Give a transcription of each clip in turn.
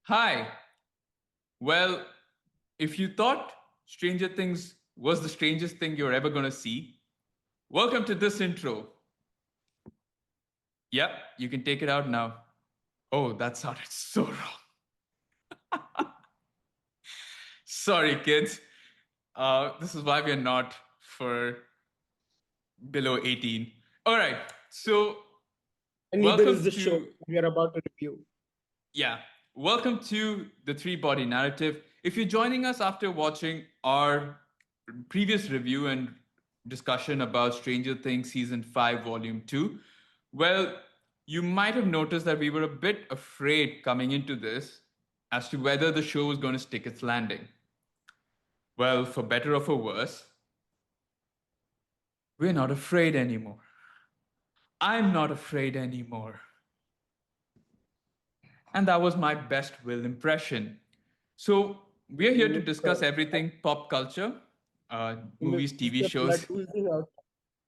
Hi. Well, if you thought Stranger Things was the strangest thing you're ever going to see, welcome to this intro. Yep, you can take it out now. Oh, that sounded so wrong. Sorry, kids. This is why we're not for below 18. All right, so And neither is welcome the show to, we are about to review. yeah, welcome to the three body narrative. If you're joining us after watching our previous review and discussion about Stranger Things season 5 volume 2, well, you might have noticed that we were a bit afraid coming into this as to whether the show was going to stick its landing. Well, for better or for worse, we're not afraid anymore. I'm not afraid anymore. And that was my best will impression. So, we're here You to look, discuss everything pop culture, movies, is TV the blood shows. oozing out?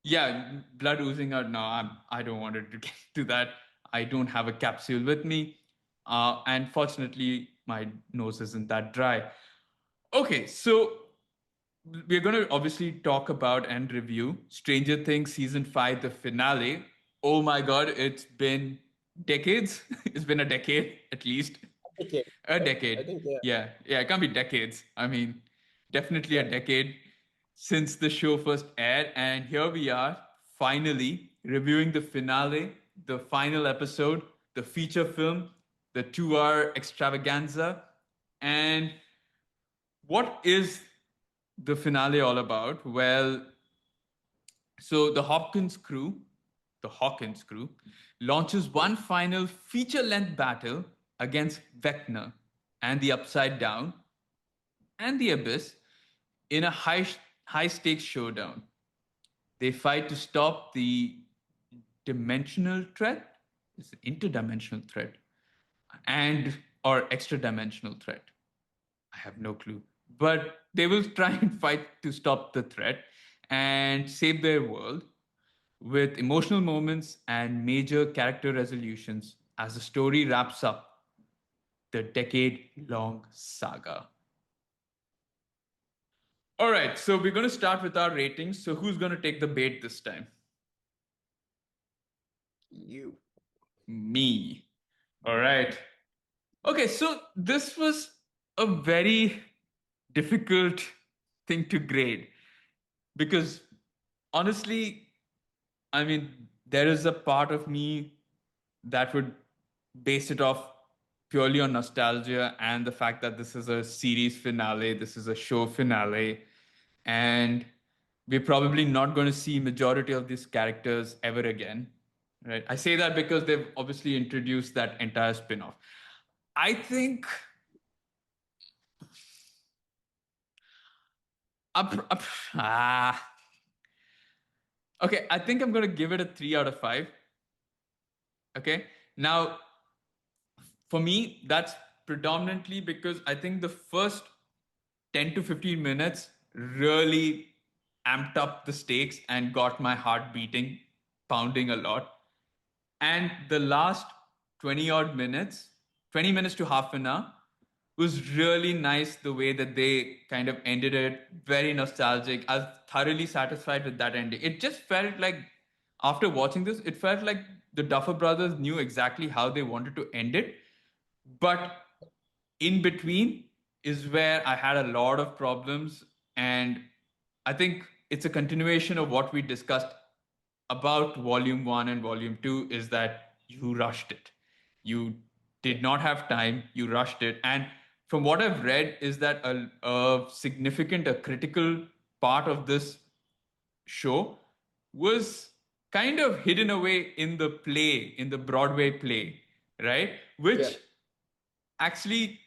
Yeah, blood oozing out. No, I don't want to get to that. I don't have a capsule with me. And fortunately, my nose isn't that dry. Okay, so we're going to obviously talk about and review Stranger Things season 5, the finale. Oh my God, it's been decades. It's been a decade at least. Okay, A right? I decade. think yeah, Yeah, it can't be decades. I mean, definitely a yeah. decade since the show first aired. And here we are, finally reviewing the finale, the final episode, the feature film, the 2 hour extravaganza. And what is the finale all about? Well, so the Hawkins crew, launches one final feature-length battle against Vecna and the Upside Down and the Abyss in a high stakes showdown. They fight to stop the dimensional threat, it's an interdimensional threat, and or extra dimensional threat. I have no clue. But they will try and fight to stop the threat and save their world with emotional moments and major character resolutions as the story wraps up the decade long saga. All right, so we're going to start with our ratings. So, who's going to take the bait this time? You. Me. All right. Okay, so this was a very difficult thing to grade because honestly, I mean, there is a part of me that would base it off purely on nostalgia and the fact that this is a series finale, this is a show finale, and we're probably not going to see majority of these characters ever again. Right? I say that because they've obviously introduced that entire spin-off. I think up, ah okay, I think I'm going to give it a 3 out of 5. Okay? Now, for me, that's predominantly because I think the first 10 to 15 minutes really amped up the stakes and got my heart beating, pounding a lot. And the last 20 odd minutes, 20 minutes to half an hour, was really nice the way that they kind of ended it. Very nostalgic. I was thoroughly satisfied with that ending. It just felt like, after watching this, it felt like the Duffer Brothers knew exactly how they wanted to end it. But in between is where I had a lot of problems. And I think it's a continuation of what we discussed about volume one and volume two is that you rushed it. You Yeah. did not have time, you rushed it. And from what I've read, is that a significant, a critical part of this show was kind of hidden away in the play, in the Broadway play, right? Yeah. Which actually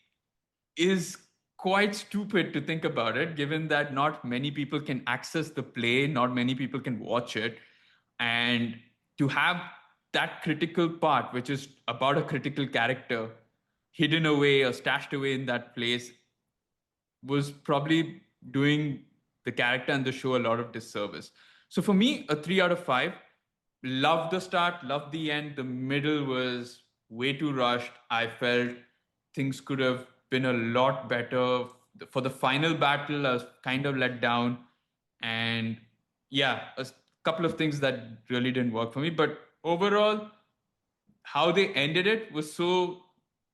is quite stupid to think about it, given that not many people can access the play, not many people can watch it. And to have that critical part, which is about a critical character, hidden away or stashed away in that place, was probably doing the character and the show a lot of disservice. So for me, a 3 out of 5. Loved the start, loved the end. The middle was way too rushed. I felt things could have been a lot better. For the final battle, I was kind of let down. And yeah, a couple of things that really didn't work for me. But overall, how they ended it was so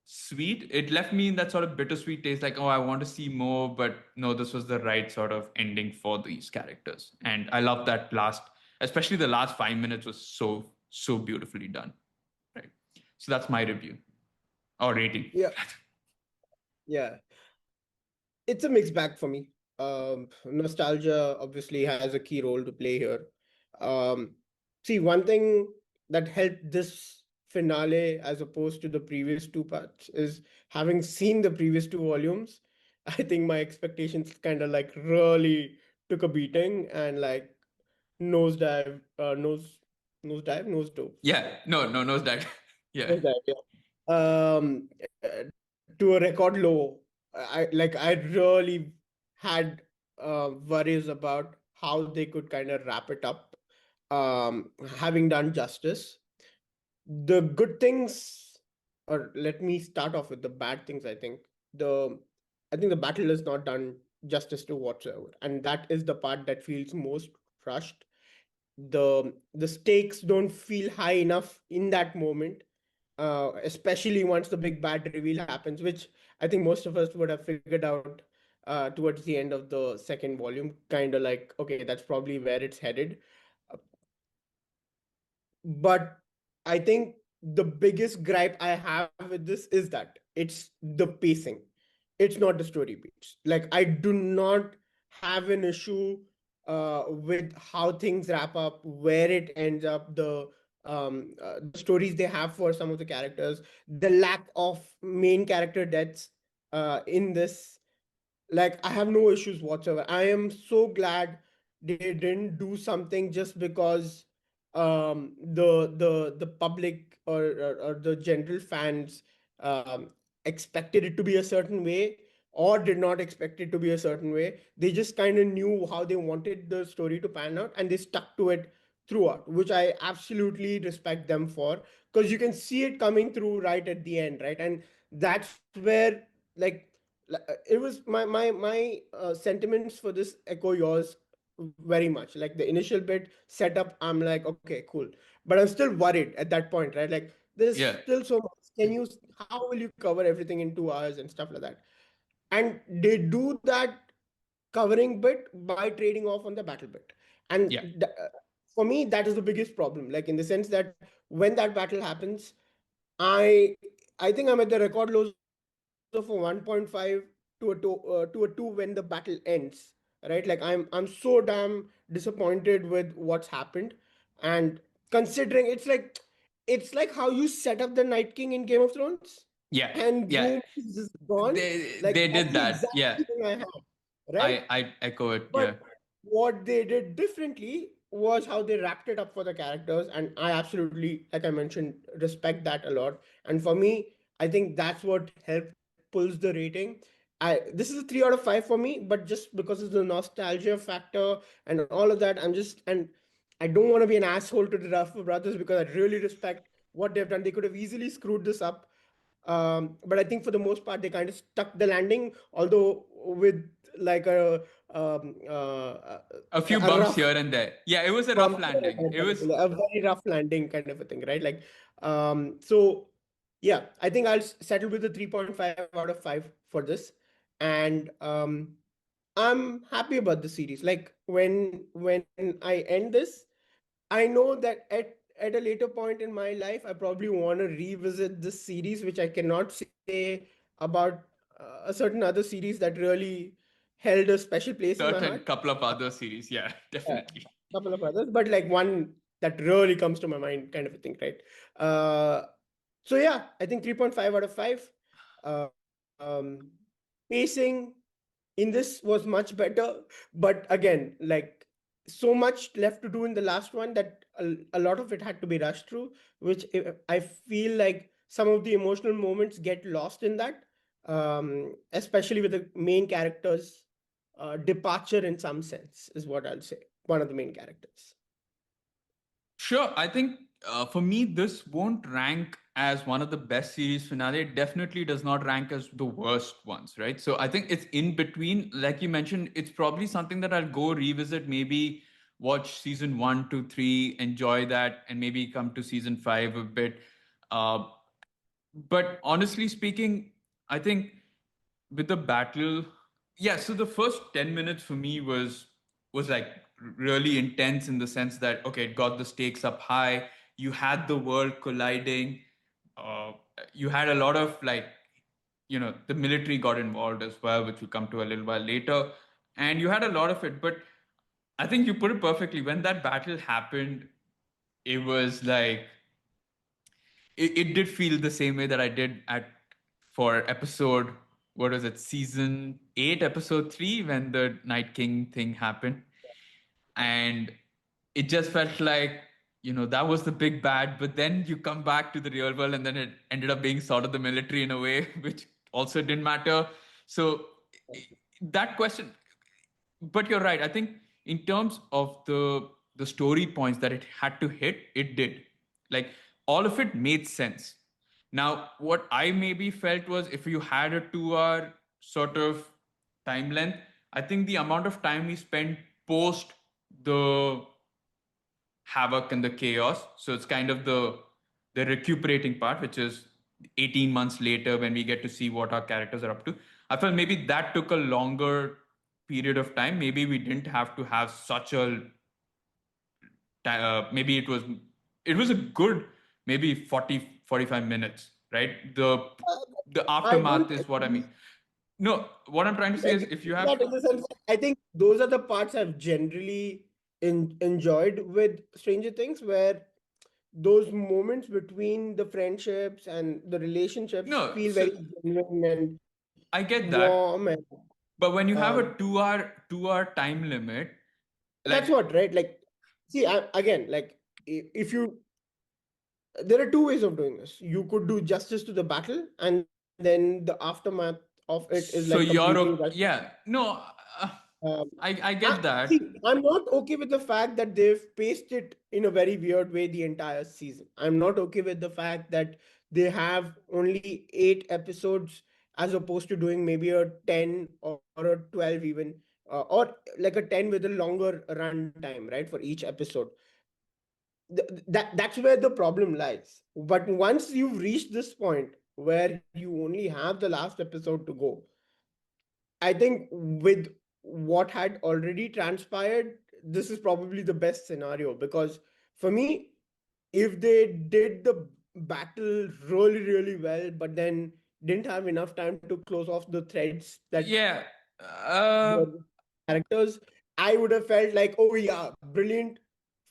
sweet. It left me in that sort of bittersweet taste, like, oh, I want to see more, but no, this was the right sort of ending for these characters. And I love that last, especially the last 5 minutes was so beautifully done. Right. So that's my review or rating. Yeah, yeah. It's a mixed bag for me. Nostalgia obviously has a key role to play here. Um, See, one thing that helped this finale as opposed to the previous two parts is having seen the previous two volumes. I think my expectations kind of like really took a beating and like nosedive, nose dove, Yeah, no, nosedive. Yeah, nosedive, yeah. To a record low. I really had worries about how they could kind of wrap it up, having done justice. The good things, or let me start off with the bad things. The I think the battle is not done justice to whatsoever, and that is the part that feels most rushed. The stakes don't feel high enough in that moment, especially once the big bad reveal happens, which I think most of us would have figured out towards the end of the second volume. Kind of like, okay, that's probably where it's headed. Uh, But I think the biggest gripe I have with this is that it's the pacing. It's not the story beats. Like, I do not have an issue with how things wrap up, where it ends up, the stories they have for some of the characters, the lack of main character deaths in this. Like, I have no issues whatsoever. I am so glad they didn't do something just because the public or the general fans um expected it to be a certain way or did not expect it to be a certain way. They just kind of knew how they wanted the story to pan out and they stuck to it throughout, which I absolutely respect them for, because you can see it coming through right at the end, right? And that's where, like, it was my sentiments for this echo yours very much. Like, the initial bit setup, I'm like, okay, cool, but I'm still worried at that point, right? Like, there's yeah, still so much. How will you cover everything in 2 hours and stuff like that? And they do that covering bit by trading off on the battle bit. And yeah, for me, that is the biggest problem, like, in the sense that when that battle happens, I I think I'm at the record lows of a 1.5 to a 2 when the battle ends. Right? Like, I'm so damn disappointed with what's happened, and considering it's like how you set up the Night King in Game of Thrones, yeah, and yeah. boom, he's just gone. Like, They that's did the that. exact Yeah, feeling I had. Right? I echo it. But Yeah, what they did differently was how they wrapped it up for the characters, and I absolutely, like I mentioned, respect that a lot. And for me, I think that's what helped pulls the rating. This is a 3 out of 5 for me, but just because of the nostalgia factor and all of that, and I don't want to be an asshole to the Duffer Brothers because I really respect what they've done. They could have easily screwed this up, but I think for the most part they kind of stuck the landing, although with like a few a bumps here rough and there. Yeah, it was a rough bump, landing. It was. a very rough landing kind of a thing, right? Like, so yeah, I think I'll settle with the 3.5 out of 5 for this, and I'm happy about the series. Like, when I end this, I know that at a later point in my life, I probably want to revisit this series, which I cannot say about a certain other series that really held a special place in my Certain heart. couple of other series. Yeah, Yeah, definitely. couple of others, but like one that really comes to my mind, kind of a thing, right? Uh, so yeah, I think 3.5 out of 5. Um, Pacing in this was much better, but again, like, so much left to do in the last one that a lot of it had to be rushed through, which I feel like some of the emotional moments get lost in that, especially with the main characters departure, in some sense, is what I'll say, one of the main characters. Sure, I think For me, this won't rank as one of the best series finale. It definitely does not rank as the worst ones, right? So I think it's in between. Like you mentioned, it's probably something that I'll go revisit, maybe watch season one, two, three, enjoy that, and maybe come to season five a bit. Uh, but honestly speaking, I think with the battle, yeah. So the first 10 minutes for me was like really intense in the sense that okay, it got the stakes up high. You had the world colliding. Uh, you had a lot of like the military got involved as well, which will come to a little while later, and you had a lot of it. But I think you put it perfectly. When that battle happened, it was like it did feel the same way that I did at for episode what was it, season 8 episode 3, when the Night King thing happened. And it just felt like that was the big bad, but then you come back to the real world and then it ended up being sort of the military in a way which also didn't matter. So that question, but you're right. I think in terms of the story points that it had to hit, it did. Like all of it made sense. Now, what I maybe felt was if you had a 2 hour sort of time length, I think the amount of time we spent post the havoc and the chaos. So it's kind of the recuperating part, which is 18 months later when we get to see what our characters are up to. I felt maybe that took a longer period of time. Maybe we didn't have to have such a maybe it was a good maybe 40 45 minutes, right? The I aftermath don't is what I agree. mean. No, what I'm trying to say is Agree if you with have that in the sense that I think those are the parts I've generally enjoyed with Stranger Things, where those moments between the friendships and the relationships no feel so very genuine and I get that, warm and but when you have a um, 2 hour time limit, like that's what, right? Like, see, again, like if you, there are two ways of doing this. You could do justice to the battle, and then the aftermath of it is like so completely rushed. yeah, no, uh, Um, I get that. see, I'm not okay with the fact that they've paced it in a very weird way the entire season. I'm not okay with the fact that they have only 8 episodes as opposed to doing maybe a 10 or a 12 even, or like a 10 with a longer runtime, right, for each episode. That's where the problem lies. But once you've reached this point where you only have the last episode to go, I think with what had already transpired, this is probably the best scenario because for me, if they did the battle really, really well, but then didn't have enough time to close off the threads that Yeah. uh were characters, I would have felt like, oh yeah, brilliant,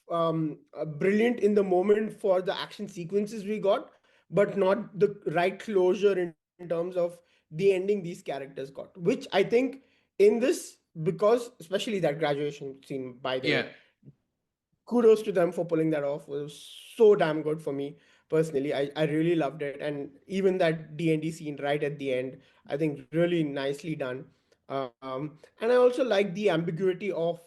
brilliant in the moment for the action sequences we got, but not the right closure in terms of the ending these characters got, which I think in this, because especially that graduation scene, by the way, yeah. kudos to them for pulling that off. It was so damn good for me personally. I really loved it, and even that D&D scene right at the end, I think really nicely done. And I also like the ambiguity of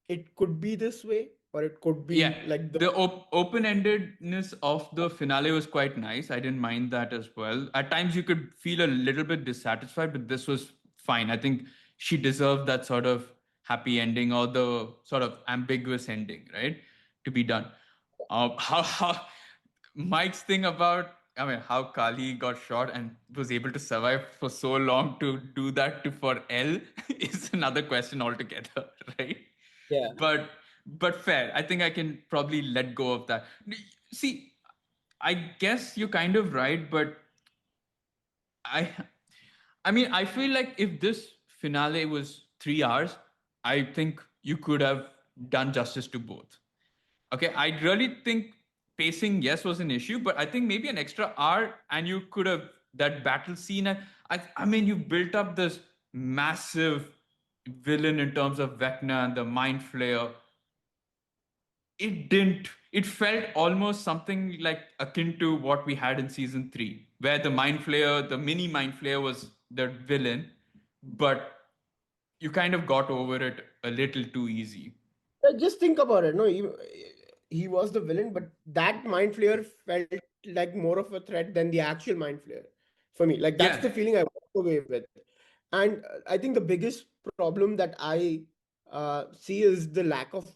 it could be this way or it could Yeah, be like the the open-endedness of the finale was quite nice. I didn't mind that as well. At times you could feel a little bit dissatisfied, but this was fine. I think she deserved that sort of happy ending or the sort of ambiguous ending, right? To be done. How Mike's thing about, I mean, how Kali got shot and was able to survive for so long to do that to for L is another question altogether, right? yeah. But fair. I think I can probably let go of that. See, I guess you're kind of right, but I I mean, I feel like if this finale was 3 hours, I think you could have done justice to both. Okay, I really think pacing, yes, was an issue, but I think maybe an extra hour and you could have that battle scene. I mean, you built up this massive villain in terms of Vecna and the Mind Flayer. It didn't. It felt almost something like akin to what we had in season three, where the Mind Flayer, the mini Mind Flayer, was the villain, but you kind of got over it a little too easy. Just think about it. No, he was the villain, but that mind flayer felt like more of a threat than the actual mind flayer for me. Like that's Yeah. the feeling I walked away with. And I think the biggest problem that I see is the lack of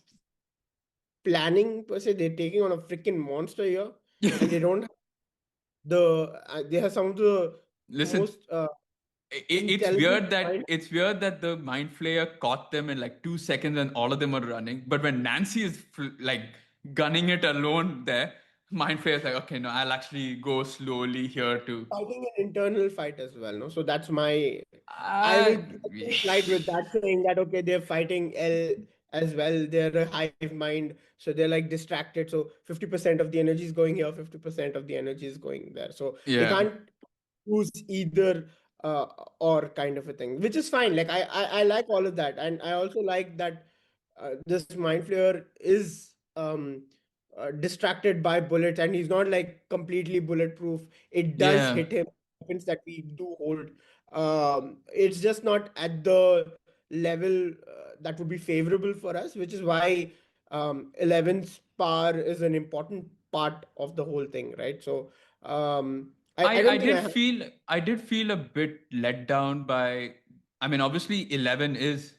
planning per se. They're taking on a freaking monster here, and they don't they have some of the Listen, most it's intelligent weird that mind. the mind flayer caught them in like 2 seconds and all of them are running. But when Nancy is like gunning it alone there, mind flayer's like, okay, no, I'll actually go slowly here too. Fighting an internal fight as well, no? So that's my. Uh, I can slide with that, saying that okay, they're fighting L as well. They're a hive mind, so they're like distracted. So 50% of the energy is going here, 50% of the energy is going there. So they yeah, can't choose either uh, or kind of a thing, which is fine. Like I like all of that, and I also like that this mind flayer is distracted by bullets, and he's not like completely bulletproof. It does yeah. hit him. Weapons that we do hold. It's just not at the level that would be favorable for us, which is why 11's power is an important part of the whole thing, right? So I I don't think I did have. feel a bit let down by. I mean, obviously, 11 is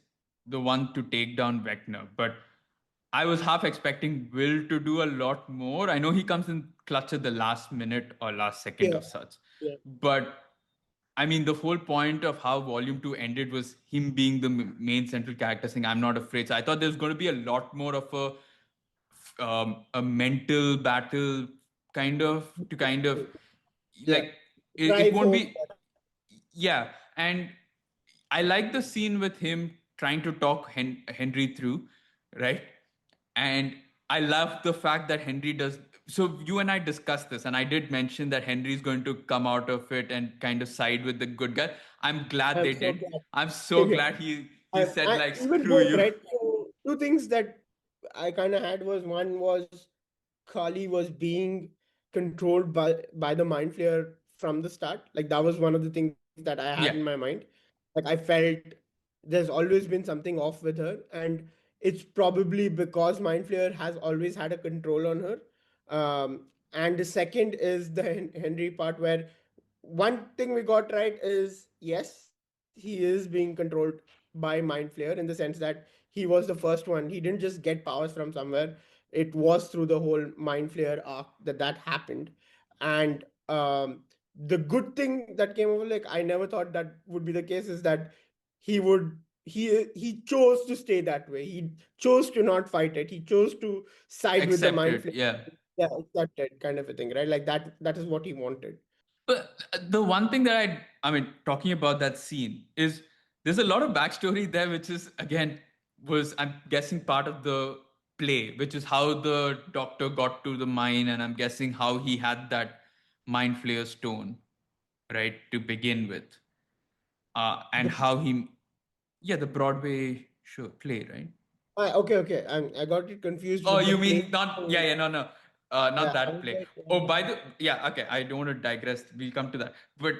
the one to take down Vecna, but I was half expecting Will to do a lot more. I know he comes in clutch at the last minute or last second Yeah, or such, yeah, but I mean, the whole point of how Volume 2 ended was him being the main central character saying, I'm not afraid. So I thought there was going to be a lot more of a mental battle to kind of yeah. like it Drive won't home be. that. Yeah, and I like the scene with him trying to talk Henry through, right? And I love the fact that Henry does. So you and I discussed this, and I did mention that Henry's going to come out of it and kind of side with the good guy. I'm glad I'm they so did. glad. I'm so Same here. glad he said like Even screw both, you. right? So two things that I kind of had was one was Kali was being controlled by the mind flayer from the start. Like that was one of the things that I had in my Yeah, mind. Like I felt there's always been something off with her, and it's probably because mind flayer has always had a control on her. And the second is the Henry part where one thing we got right is yes, he is being controlled by mind flayer in the sense that he was the first one. He didn't just get powers from somewhere. It was through the whole mind flayer arc that happened. And the good thing that came over, like I never thought that would be the case, is that he would he chose to stay that way. He chose to not fight it. He chose to side with the mind accepted. flayer. Yeah. Yeah, accepted kind of a thing, right? Like that is what he wanted. But the one thing that I mean, talking about that scene is there's a lot of backstory there, which is again was I'm guessing part of the play, which is how the doctor got to the mine, and I'm guessing how he had that mind flayer stone, right, to begin with, and The how he, yeah, the Broadway show play, right? okay, okay. I got it confused Oh, with the you play. mean not? Yeah, yeah, no, no, not Yeah, I that was play. like, Oh, by the yeah, okay. I don't want to digress. We'll come to that. But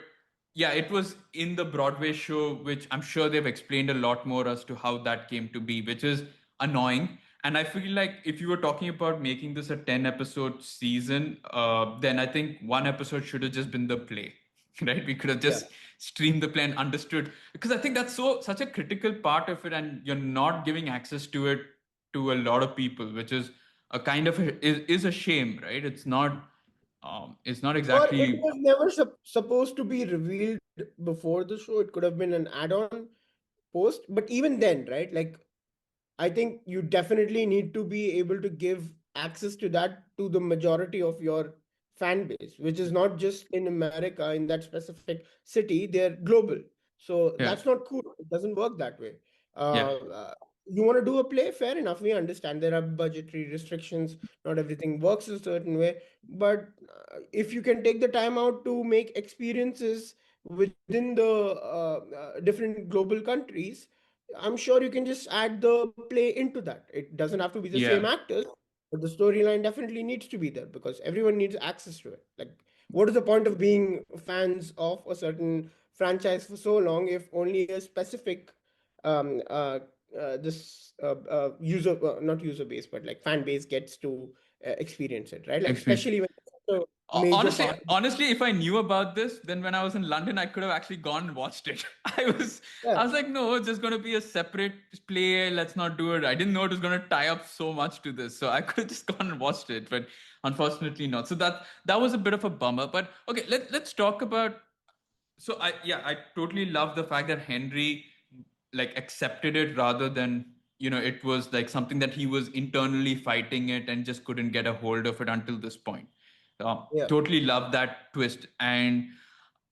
yeah, it was in the Broadway show, which I'm sure they've explained a lot more as to how that came to be, which is annoying. And I feel like if you were talking about making this a 10 episode season, then I think one episode should have just been the play, right? We could have yeah. just streamed the play and understood because I think that's such a critical part of it, and you're not giving access to it to a lot of people, which is a kind of is a shame, right? It's not Or it exactly. was never supposed to be revealed before the show. It could have been an add-on post. But even then, right? Like I think you definitely need to be able to give access to that to the majority of your fan base, which is not just in America, in that specific city, they're global. So Yeah, that's not cool. It doesn't work that way. yeah, You want to do a play, fair enough. We understand there are budgetary restrictions. Not everything works a certain way. But if you can take the time out to make experiences within the different global countries, I'm sure you can just add the play into that. It doesn't have to be the same yeah, actors, but the storyline definitely needs to be there because everyone needs access to it. Like, what is the point of being fans of a certain franchise for so long if only a specific um, uh, this user not user base but like fan base gets to experience it, right? Like Experience. especially when it's such a major Honestly, part of honestly, if I knew about this, then when I was in London, I could have actually gone and watched it. yeah. I was like, no, it's just gonna be a separate play. Let's not do it. I didn't know it was gonna tie up so much to this, so I could have just gone and watched it, but unfortunately not. So that was a bit of a bummer. But okay, let's talk about. So I totally love the fact that Henry like accepted it rather than it was like something that he was internally fighting it and just couldn't get a hold of it until this point. Yeah. Totally love that twist. And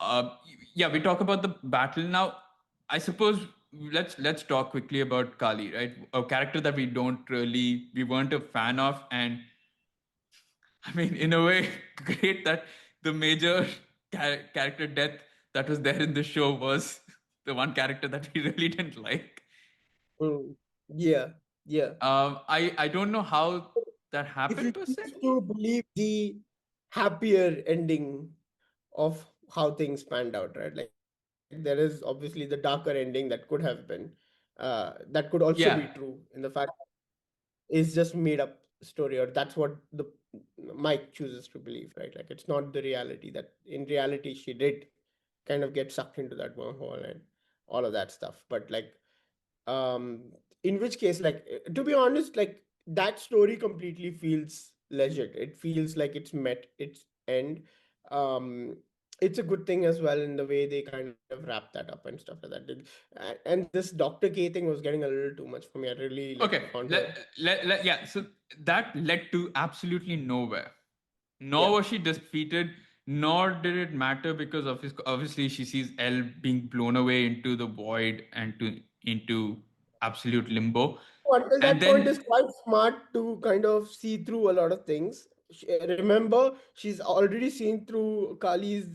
uh, yeah, we talk about the battle now. I suppose let's talk quickly about Kali, right? A character that we weren't a fan of. And I mean, in a way, great that the major character death that was there in the show was the one character that we really didn't like. Mm. Yeah. Yeah. I don't know how that If you happened per se. choose to believe the happier ending of how things panned out, right? Like there is obviously the darker ending that could have been, that could also be Yeah. true in the fact is just made up story, or that's what the Mike chooses to believe, right? Like it's not the reality. That in reality she did kind of get sucked into that wormhole and all of that stuff. But like, um in which case, like, to be honest, like that story completely feels legit. It feels like it's met its end. um it's a good thing as well in the way they kind of wrap that up and stuff like that. And this Dr. K thing was getting a little too much for me. I really like Okay. found her. Yeah. So that led to absolutely nowhere. Nor Yeah. was she defeated, nor did it matter because obviously she sees Elle being blown away into the void and into absolute limbo. Until And that point then is quite smart to kind of see through a lot of things. Remember, she's already seen through Kali's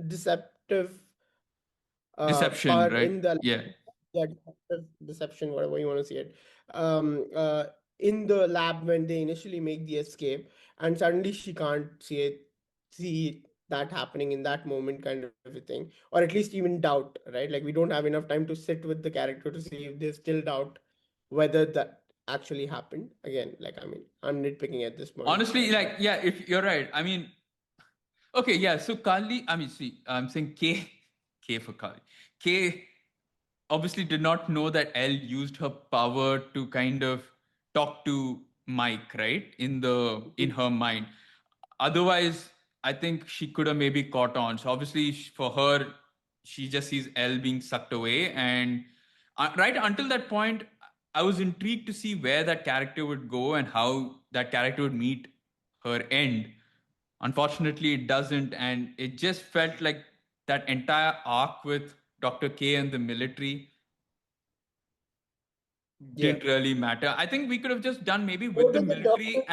deceptive deception, part right? in the Yeah. yeah, deception, whatever you want to see it. Um, uh, in the lab when they initially make the escape, and suddenly she can't see that happening in that moment, kind of a thing, or at least even doubt, right? Like we don't have enough time to sit with the character to see if they still doubt whether that actually happened. Again, like I mean, I'm nitpicking at this point, Honestly, right? like, yeah, if you're right. I mean, okay, yeah. So Kali, I mean, see, I'm saying K for Kali. K obviously did not know that Elle used her power to kind of talk to Mike, right? In her mind. Otherwise, I think she could have maybe caught on. So obviously, for her, she just sees Elle being sucked away, and right until that point, I was intrigued to see where that character would go and how that character would meet her end. Unfortunately, it doesn't, and it just felt like that entire arc with Dr. K and the military Yeah. didn't really matter. I think we could have just done maybe with More the than the doctor. military,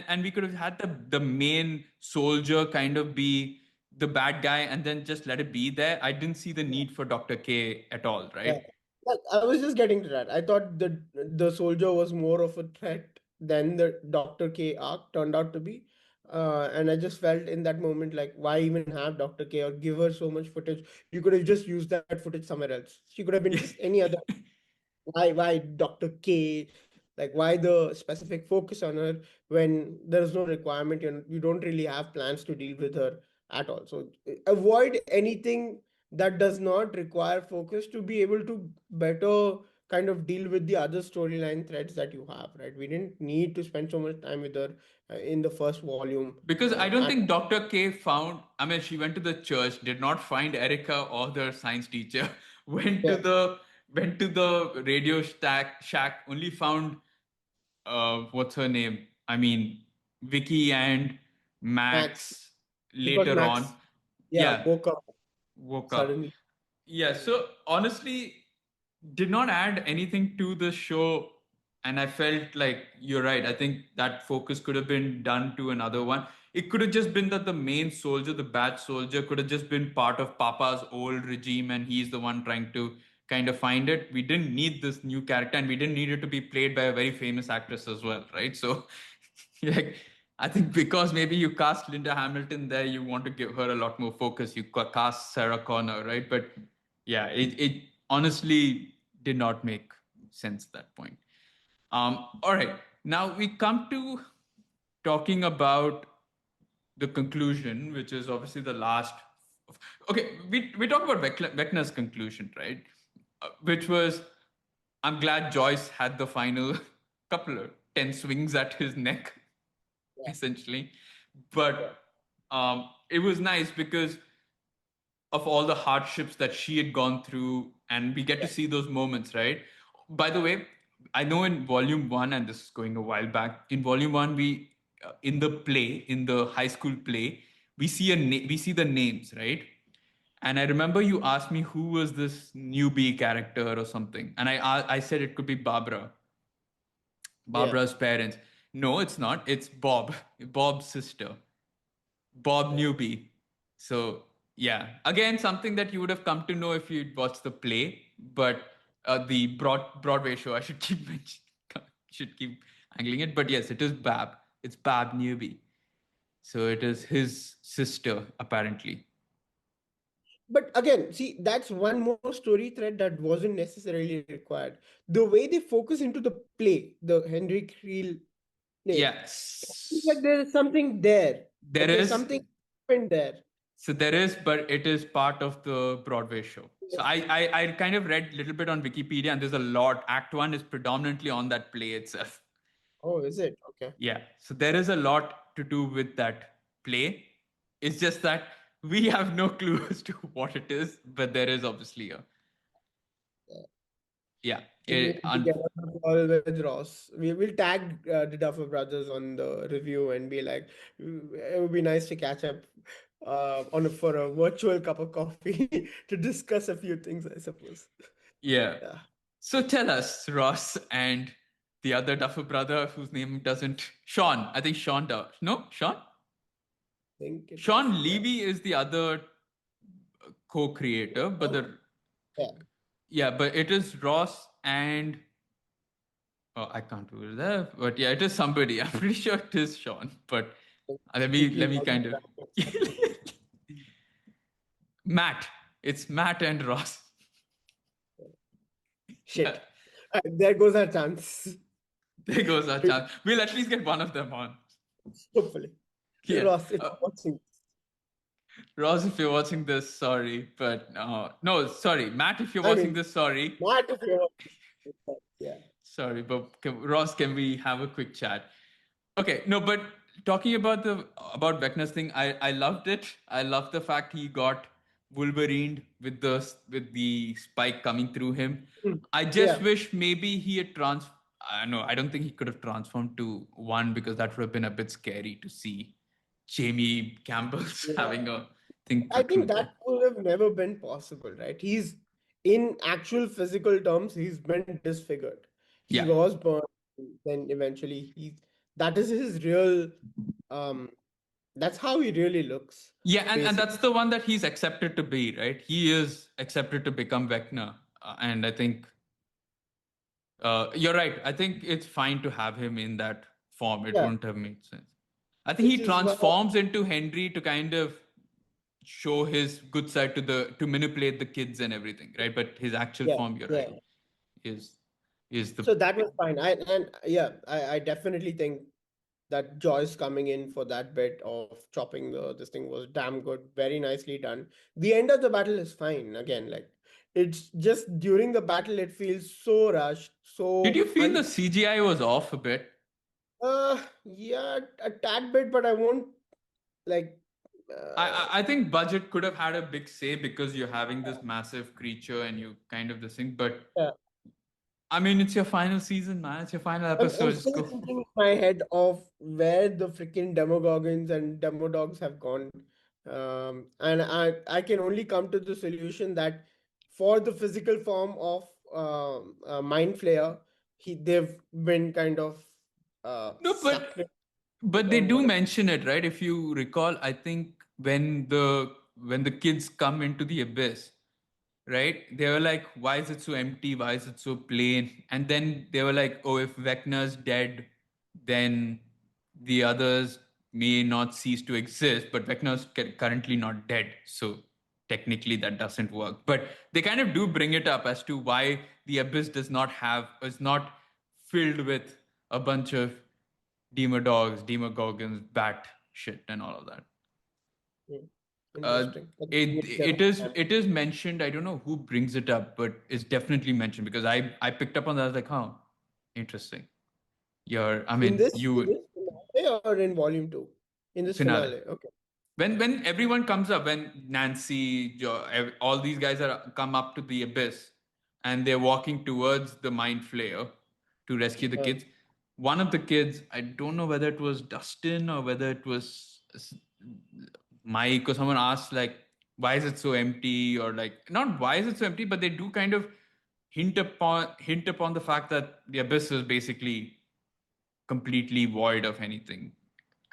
and we could have had the main soldier kind of be the bad guy and then just let it be there. I didn't see the need for Dr. K at all, Yeah. right? Like I was just getting to that. I thought the soldier was more of a threat than the Dr. K arc turned out to be. And I just felt in that moment like, why even have Dr. K or give her so much footage? You could have just used that footage somewhere else. She could have been just any other. Why Dr. K? Like why the specific focus on her when there is no requirement? You don't really have plans to deal with her at all. So avoid anything that does not require focus to be able to better kind of deal with the other storyline threads that you have, right? We didn't need to spend so much time with her in the first volume. Because I don't At think Dr. K found, I mean, she went to the church, did not find Erica or the science teacher, went to Yeah, the went to the radio shack, only found what's her name? I mean, Vicky and Max, Max because later on. Max, yeah, Yeah, woke up woke up. suddenly. Yeah, so honestly, did not add anything to the show. And I felt like you're right. I think that focus could have been done to another one. It could have just been that the main soldier, the bad soldier, could have just been part of Papa's old regime and he's the one trying to kind of find it. We didn't need this new character and we didn't need it to be played by a very famous actress as well, right? So, like, I think because maybe you cast Linda Hamilton there, you want to give her a lot more focus. You cast Sarah Connor, right? But yeah, it honestly did not make sense at that point. All right, now we come to talking about the conclusion, which is obviously the last. Okay, we talk about Vecna's conclusion, right? Which was, I'm glad Joyce had the final couple of 10 swings at his neck, Yeah, essentially. But it was nice because of all the hardships that she had gone through, and we get to yeah, see those moments, right? By the way, I know in volume one, and this is going a while back, in volume one, we in the play, in the high school play, we see the names, right? And I remember you asked me who was this newbie character or something, and I said it could be yeah, Barbara's parents. No, it's not. It's Bob's sister. Bob yeah. Newby. So yeah, again, something that you would have come to know if you'd watched the play, but the Broadway show, I should keep should keep angling it. But yes, it is Bab. It's Bab Newby. So it is his sister, apparently. But again, see, that's one more story thread that wasn't necessarily required. The way they focus into the play, the Henry Creel play, it's like Yes, there is something there. there Okay, is. something happened there. So there is, but it is part of the Broadway show. So Yes. I kind of read a little bit on Wikipedia, and there's a lot. Act one is predominantly on that play itself. Oh, is it? Okay. Yeah. So there is a lot to do with that play. It's just that we have no clue as to what it is, but there is obviously a, Yeah. yeah. We need to get on the call with Ross. We will tag the Duffer Brothers on the review and be like, it would be nice to catch up for a virtual cup of coffee to discuss a few things, I suppose. Yeah. Yeah, I So tell us, Ross and the other Duffer brother whose name doesn't, Sean. I think Sean does. No, Sean? think it is. Sean Yeah. Levy is the other co-creator, but Oh, the yeah. yeah, but it is Ross and oh, I can't do it there, but yeah, it is somebody. I'm pretty sure it is Sean, but let Quickly me log kind of back. Matt. It's Matt and Ross. Yeah, Shit. There goes our chance. there goes our chance. We'll at least get one of them on. Hopefully. Yeah, Ross, if you're watching. Ross, if you're watching this, sorry, but no, sorry, Matt, if you're I watching mean, this, sorry. Matt, if you're watching. Yeah. Sorry, but Ross, can we have a quick chat? Okay, no, but talking about the about Vecna's thing, I loved it. I loved the fact he got Wolverined with the spike coming through him. Mm. I just Yeah. wish maybe he had I know I don't think he could have transformed to one because that would have been a bit scary to see Jamie Campbell's Yeah. having a thing I think protrude that there. would have never been possible, right? He's in actual physical terms, he's been disfigured. He Yeah, was born, then eventually that is his real um that's how he really looks, yeah, and basically. that's the one that he's accepted to be, right? He is accepted to become Vecna, and I think you're right. I think it's fine to have him in that form. It Yeah. wouldn't have made sense. I think he Which is why transforms into Henry to kind of show his good side to manipulate the kids and everything, right? But his actual yeah, form, you're yeah. right, is is the So that was fine. I definitely think that Joyce coming in for that bit of chopping this thing was damn good, very nicely done. The end of the battle is fine. Again, like it's just during the battle it feels so rushed, Did you so feel the CGI was off a bit? yeah, a tad bit, but I won't like I think budget could have had a big say because you're having this massive creature and you kind of this thing. But yeah. I mean, it's your final season, man. It's your final I'm episode. Just still go. thinking in my head of where the freaking Demogorgons and Demodogs have gone. And I can only come to the solution that for the physical form of Mind Flayer, they've been kind of No, sucked but they or do whatever. mention it, right? If you recall, I think when the kids come into the abyss, right? They were like, "Why is it so empty? Why is it so plain?" And then they were like, "Oh, if Vecna's dead, then the others may not cease to exist, but Vecna's currently not dead, so." technically that doesn't work. But they kind of do bring it up as to why the abyss is not filled with a bunch of demodogs, demogorgons, bat shit, and all of that. Hmm. Uh, Interesting. I think we need them time. it is mentioned. I don't know who brings it up, but it's definitely mentioned because I picked up on that. I was like, huh, interesting. I In mean, this you would finale or in volume two? In this finale. finale. Okay. When everyone comes up, when Nancy, all these guys are come up to the abyss, and they're walking towards the mind flayer to rescue the Uh, kids. One of the kids, I don't know whether it was Dustin or whether it was Mike or someone asked like, "Why is it so empty?" Or like, not why is it so empty, but they do kind of hint upon the fact that the abyss is basically completely void of anything,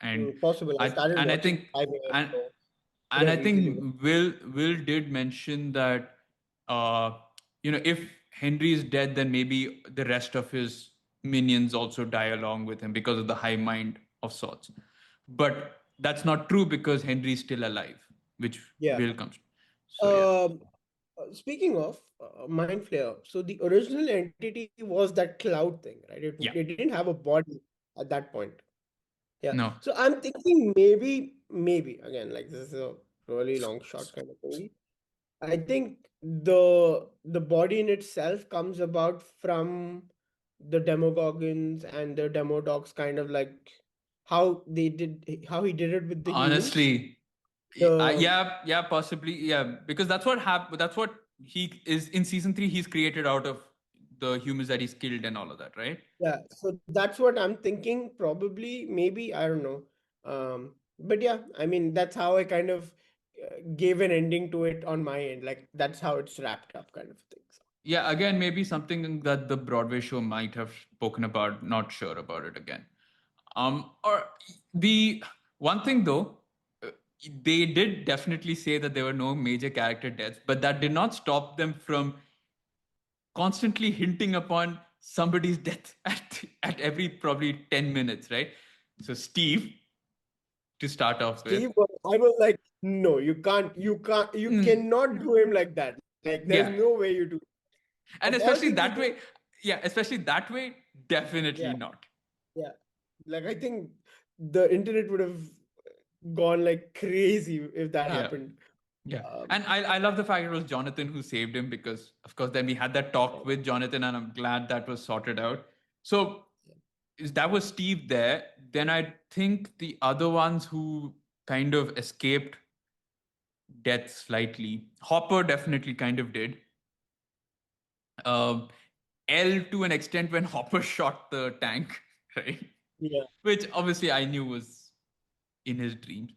and Possible. I started I watching think 5 a.m., and so could and I have easily been. think Will did mention that if Henry is dead, then maybe the rest of his minions also die along with him because of the high mind of sorts. But that's not true because Henry is still alive, which Yeah. Will comes. So yeah, Um, Speaking of Mind Flayer, so the original entity was that cloud thing, right? It yeah, didn't have a body at that point. Yeah. no, So I'm thinking maybe again, like this is a really long shot kind of thing. I think the body in itself comes about from the Demogorgons and the Demodogs, kind of like how he did it with the humans. honestly, The yeah, possibly, yeah, because that's what happened. That's what he is in season 3. He's created out of the humans that he's killed and all of that, right? Yeah, so that's what I'm thinking. Probably, maybe, I don't know. But yeah, I mean, that's how I kind of gave an ending to it on my end. Like that's how it's wrapped up, kind of thing. So, Yeah, again, maybe something that the Broadway show might have spoken about. Not sure about it again. Or the one thing though, uh, they did definitely say that there were no major character deaths, but that did not stop them from constantly hinting upon somebody's death at every probably 10 minutes, right? So Steve, to start off with, I was like, no, you mm, cannot do him like that. Like, there's no yeah, way you do. Of and all things especially he did, that way, yeah, especially that way, yeah, definitely not. yeah. Like I think the internet would have gone like crazy if that Yeah. happened. Yeah. Um, And I love the fact it was Jonathan who saved him because, of course, then we had that talk with Jonathan, and I'm glad that was sorted out. So that was Steve there. Then I think the other ones who kind of escaped death slightly, Hopper definitely kind of did. Um, L to an extent when Hopper shot the tank, right? yeah. Which obviously I knew was in his dreams.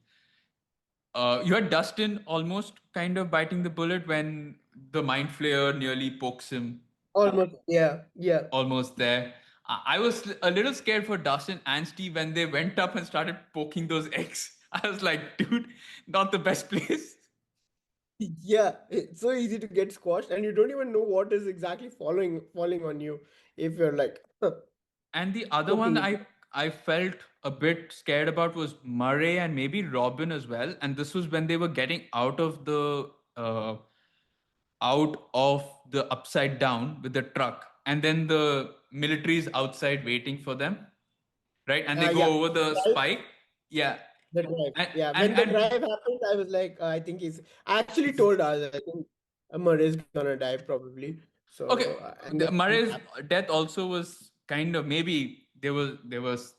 You had Dustin almost kind of biting the bullet when the mind flayer nearly pokes him Almost. Yeah. Yeah. almost there. I was a little scared for Dustin and Steve when they went up and started poking those eggs. I was like, dude, not the best place. Yeah, it's so easy to get squashed, and you don't even know what is exactly falling on you if you're like And the other one poking it. I felt a bit scared about was Murray and maybe Robin as well. And this was when they were getting out of the upside down with the truck, and then the military is outside waiting for them, right? And they Yeah, go over the drive, spike. Yeah. the drive. and Yeah, and when the and drive happened, I was like, I think he's. I actually told us, I think Amar is gonna die probably. So, okay, and then it Murray's happened. death also was kind of, maybe there was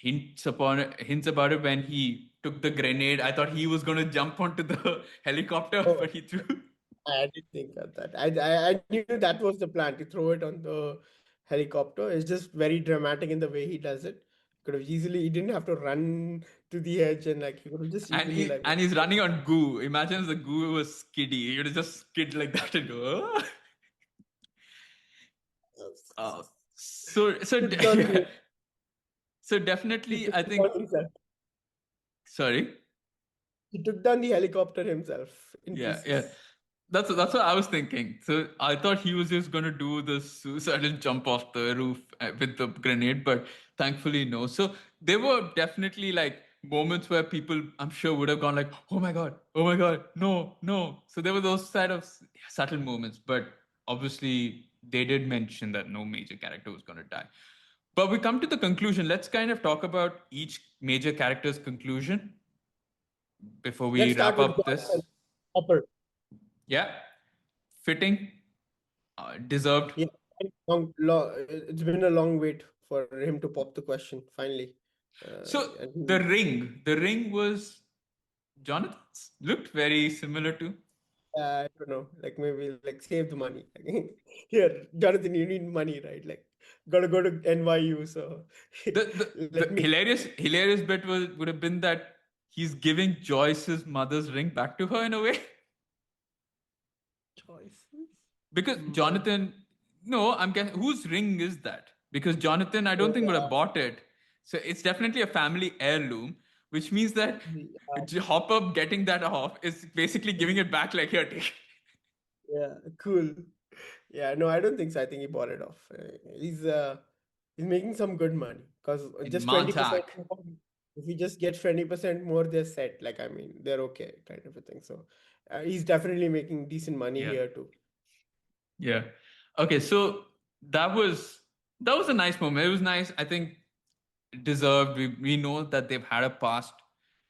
hints about it when he took the grenade. I thought he was going to jump onto the helicopter, Oh, but he threw. I did think of that. I knew that was the plan to throw it on the helicopter. It's just very dramatic in the way he does it. Could have easily, he didn't have to run to the edge, and like he could have just and easily he's running on goo. Imagine if the goo was skiddy. He would just skid like that and go. "Ah." Uh, took down Yeah. the So he definitely, took I it down think. himself. Sorry. He took down the helicopter himself in Yeah, yeah. pieces. That's what I was thinking. So I thought he was just gonna do the suicidal jump off the roof with the grenade, but thankfully no. So they were definitely like moments where people, I'm sure, would have gone like, oh my god, no, no. So there were those side of subtle moments, but obviously they did mention that no major character was going to die. But we come to the conclusion. Let's kind of talk about each major character's conclusion before Let's we start wrap with up John and this. Hopper. Yeah, fitting, deserved. Yeah, it's been a long wait for him to pop the question finally. So And the ring was Jonathan's looked very similar to I don't know, like maybe like save the money. Here, Jonathan, you need money, right? Like, gotta go to NYU, so the let me hilarious bit would have been that he's giving Joyce's mother's ring back to her in a way. choices. Because Mm, Jonathan, no, I'm guessing whose ring is that? Because Jonathan, I don't think would yeah, have bought it. So it's definitely a family heirloom, which means that yeah, Hopper getting that off is basically giving it back like here, take. yeah, cool. Yeah, no, I don't think so. I think he bought it off. He's making some good money because In just 20% Montauk. more. If he just gets 20% more, they're set. Like, I mean, they're okay, kind of a thing. So he's definitely making decent money Yeah. here too. Yeah. Okay, so that was that was a nice moment. It was nice. I think deserved. We know that they've had a past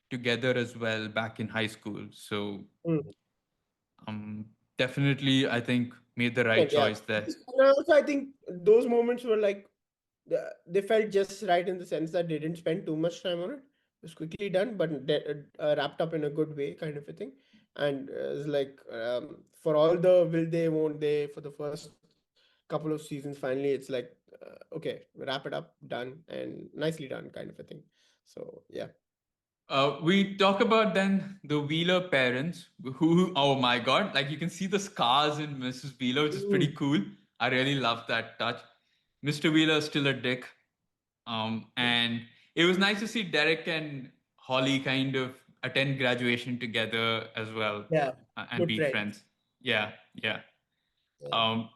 together as well back in high school. So Mm. definitely I think made the right Yeah. choice there. And also, I think those moments were like they felt just right in the sense that they didn't spend too much time on it. It was quickly done, but wrapped up in a good way, kind of a thing. And it's like for all the will they, won't they, for the first couple of seasons, finally, it's like okay, wrap it up, done, and nicely done, kind of a thing. So yeah. We talk about then the Wheeler parents who, oh my god, like you can see the scars in Mrs. Wheeler, which is pretty Mm. cool. I really love that touch. Mr. Wheeler is still a dick. And it was nice to see Derek and Holly kind of attend graduation together as well, Yeah, and good be friends. friends. Yeah, yeah. Yeah. Um,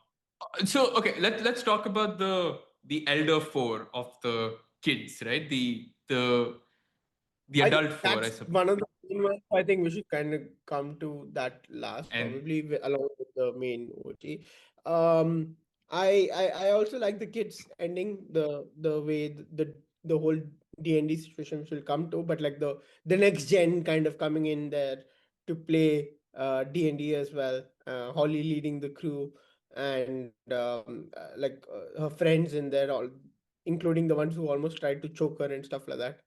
so okay, let's talk about the elder four of the kids, right? The I think adult four, I that's suppose. one of the main ones. I think we should kind of come to that last, And probably along with the main OT. Um, I also like the kids ending the way the whole D&D situation will come to, but like the next gen kind of coming in there to play D&D as well. Holly leading the crew and her friends in there, all including the ones who almost tried to choke her and stuff like that.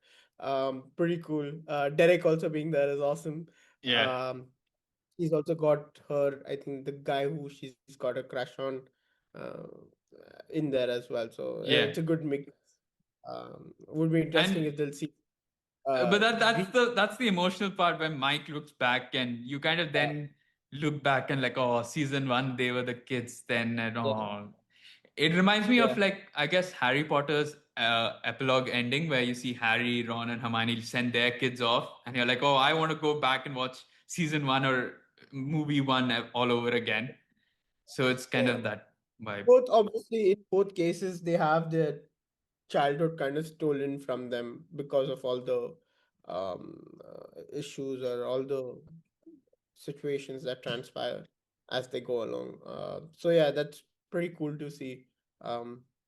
Pretty cool. Derek also being there is awesome. yeah, um she's also got her, I think, the guy who she's got a crush on uh, in there as well, so yeah. it's a good mix. Would be And interesting if they'll see but that's Greek. the emotional part when Mike looks back and you kind of Yeah, then look back and like, oh, season one they were the kids then and yeah, all. It reminds me of yeah, like I guess Harry Potter's epilogue ending where you see Harry, Ron, and Hermione send their kids off, and you're like, oh, I want to go back and watch season one or movie one all over again. So it's kind yeah. of that vibe. Both, obviously, in both cases they have their childhood kind of stolen from them because of all the issues or all the situations that transpire as they go along. So yeah, that's pretty cool to see.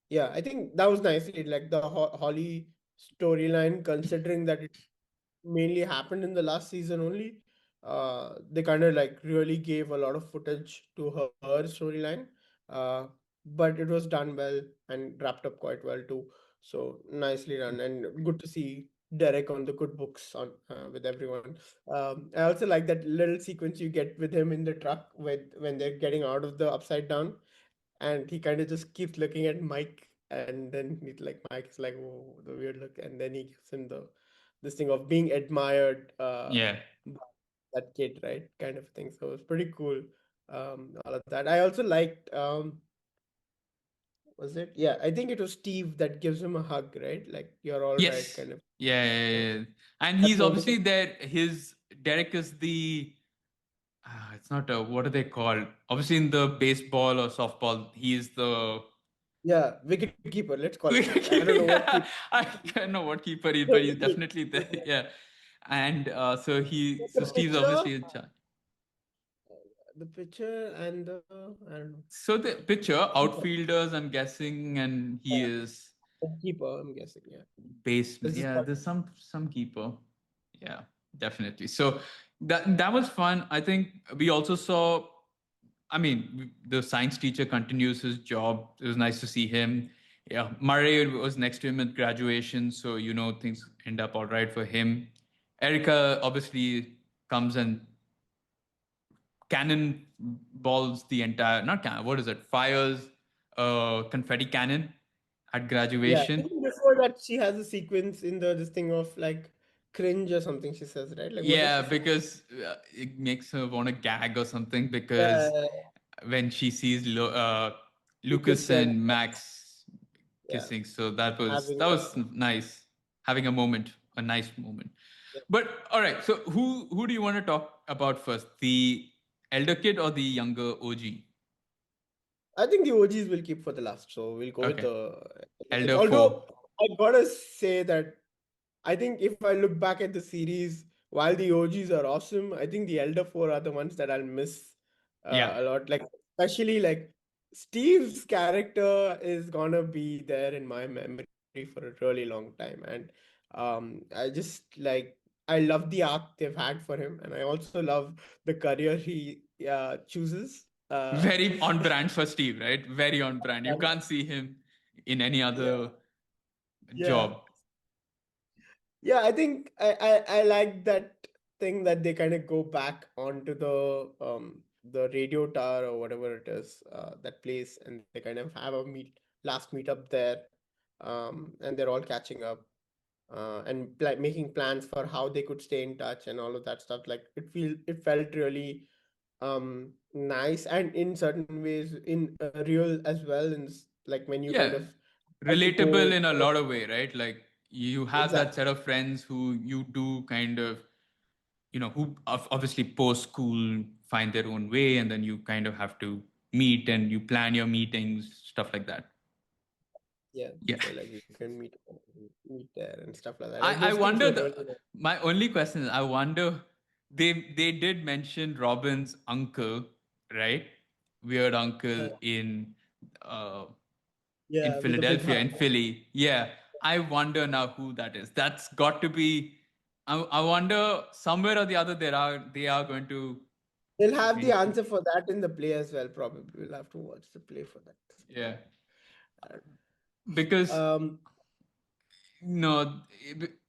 Yeah, I think that was nicely like the Holly storyline, considering that it mainly happened in the last season only. They kind of like really gave a lot of footage to her storyline, uh, but it was done well and wrapped up quite well too. So nicely done and good to see Derek on the good books on with everyone. I also like that little sequence you get with him in the truck with when they're getting out of the upside down, and he kind of just keeps looking at Mike, and then he's like, Mike is like, "Whoa, the weird look," and then he gives him the this thing of being admired Yeah. by that kid, right? Kind of thing. So it's pretty cool. All of that. I also liked. Was it? Yeah, I think it was Steve that gives him a hug, right? Like you're all right, Yes. kind of. Yeah, yeah, So yeah, yeah. And that he's moment. obviously there. His Derek is the it's not a what are they called? Obviously, in the baseball or softball, he is the Yeah, wicketkeeper. Let's call it that. I don't know what keeper. Yeah, I don't know what keeper he, but he's definitely there. Yeah, and so The Steve's pitcher, obviously in charge. the pitcher, and the I don't know. So the pitcher, Keeper. outfielders, I'm guessing, and he Yeah, is the keeper. I'm guessing. Yeah, baseman. this is Yeah, called. there's some keeper. Yeah, definitely. So that was fun. I think we also saw. I mean, the science teacher continues his job. It was nice to see him. Yeah, Murray was next to him at graduation, so things end up all right for him. Erica obviously comes and cannonballs the entire, not cannon, what is it? Fires confetti cannon at Yeah, graduation. even before that, she has a sequence in the this thing of like cringe or something. She says, right? Like, what does Yeah, she say? because it makes her want to gag or something. Because Yeah, when she sees Lucas Lucas and and Max yeah, kissing, so that was having nice, having a nice moment. yeah. But all right, so who do you want to talk about first, the elder kid or the younger OG? I think the OGs will keep for the last, so we'll go with Okay, the kid. elder Although four. I gotta say that I think if I look back at the series, while the OGs are awesome, I think the Elder Four are the ones that I'll miss Yeah, a lot. Like especially like Steve's character is gonna be there in my memory for a really long time, and I just like I love the arc they've had for him, and I also love the career he chooses. very on brand for Steve, right? Very on brand. You can't see him in any Yeah, other yeah. job. Yeah, I think I like that thing that they kind of go back onto the radio tower or whatever it is, that place, and they kind of have a last meetup there, and they're all catching up, and making plans for how they could stay in touch and all of that stuff. Like it felt really nice, and in certain ways in real as well, like when you kind Yeah, of have to relatable go in a lot of way, right? Like you have that exactly. set of friends who you do kind of, who obviously post school find their own way, and then you kind of have to meet and you plan your meetings, stuff like that. Yeah, Yeah. so like you can meet there and stuff like that. Like I those things wonder were really the my only question is, I wonder, they did mention Robin's uncle, right? Weird uncle uh in yeah, with a big Philadelphia, heart. in Philly. Yeah. I wonder now who that is. That's got to be. I wonder somewhere or the other they are going to They'll have the mention. answer for that in the play as well. Probably we'll have to watch the play for that. Yeah. I don't Because know. no,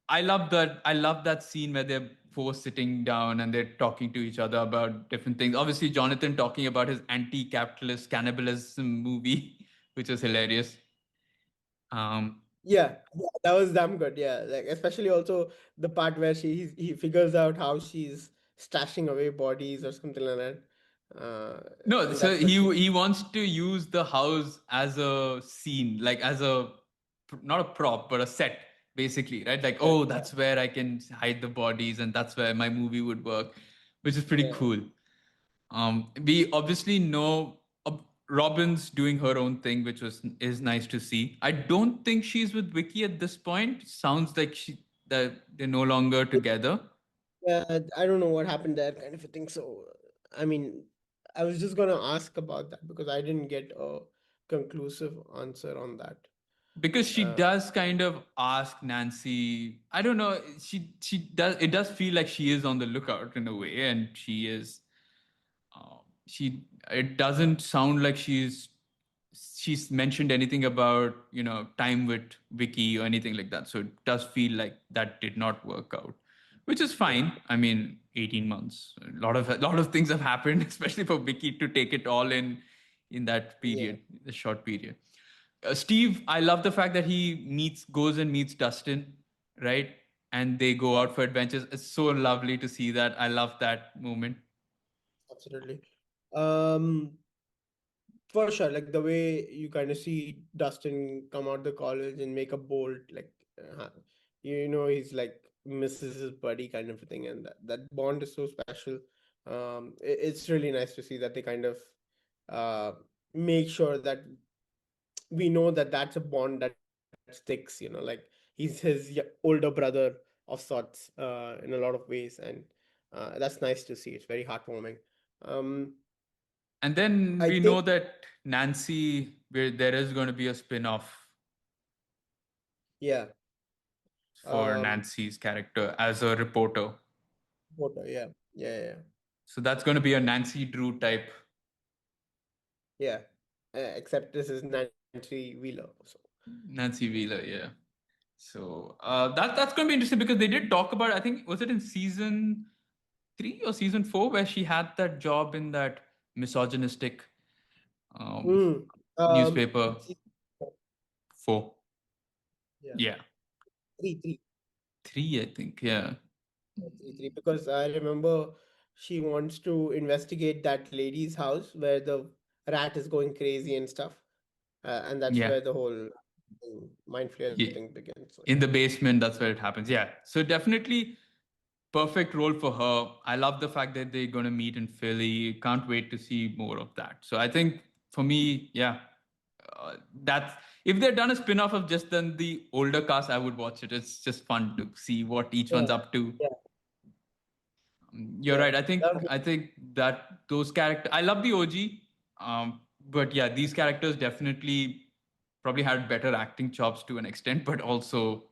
I love that. I love that scene where they're four sitting down and they're talking to each other about different things. Obviously, Jonathan talking about his anti-capitalist cannibalism movie, which is hilarious. Um, Yeah, that was damn good. Yeah, like especially also the part where he figures out how she's stashing away bodies or something like that. Uh, No, and so that's what she. he wants to use the house as a scene, like as a, not a prop, but a set, basically, right? Like, Yeah, oh, that's where I can hide the bodies, and that's where my movie would work, which is pretty yeah, cool. We obviously know Robin's doing her own thing, which is nice to see. I don't think she's with Vicky at this point. Sounds like that they're no longer together. yeah. I don't know what happened there, kind of a thing. So, I mean, I was just gonna ask about that because I didn't get a conclusive answer on that. Because she Uh, does kind of ask Nancy. I don't know. She does. It does feel like she is on the lookout in a way, and she is. She. It doesn't sound like she's mentioned anything about time with Vicky or anything like that. So it does feel like that did not work out, which is yeah, fine. I mean, 18 months. A lot of things have happened, especially for Vicky to take it all in that yeah, period, the short period. Steve, I love the fact that he goes and meets Dustin, right? And they go yeah, out for adventures. It's so lovely to see that. I love that moment. absolutely. Um, for sure, like the way you kind of see Dustin come out the college and make a bold, like, he's like misses his buddy kind of a thing, and that bond is so special. It's really nice to see that they kind of uh make sure that we know that that's a bond that sticks, like he's his older brother of sorts, in a lot of ways. And that's nice to see. It's very heartwarming. um And then I we think, know that Nancy, where there is going to be a spin-off yeah. for um Nancy's character as a reporter. Water, yeah, yeah, yeah, So that's going to be a Nancy Drew type. yeah. Except this is Nancy Wheeler, so. Nancy Wheeler, yeah. So that's going to be interesting because they did talk about, I think, was it in season 3 or season 4 where she had that job in that misogynistic um, Hmm. newspaper? See, 4. yeah, Yeah. three, 3, I think. Yeah. three, because I remember she wants to investigate that lady's house where the rat is going crazy and stuff, and that's Yeah. where the whole mind flayer Yeah. thing begins. So In the basement, that's where it happens. Yeah. So definitely perfect role for her. I love the fact that they're going to meet in Philly. Can't wait to see more of that. So I think for me, yeah, that's if they're done a spin-off of just then the older cast, I would watch it. It's just fun to see what each yeah, one's up to. yeah, You're yeah. right. I think Okay. I think that those characters. I love the OG, but yeah, these characters definitely probably had better acting chops to an extent, but also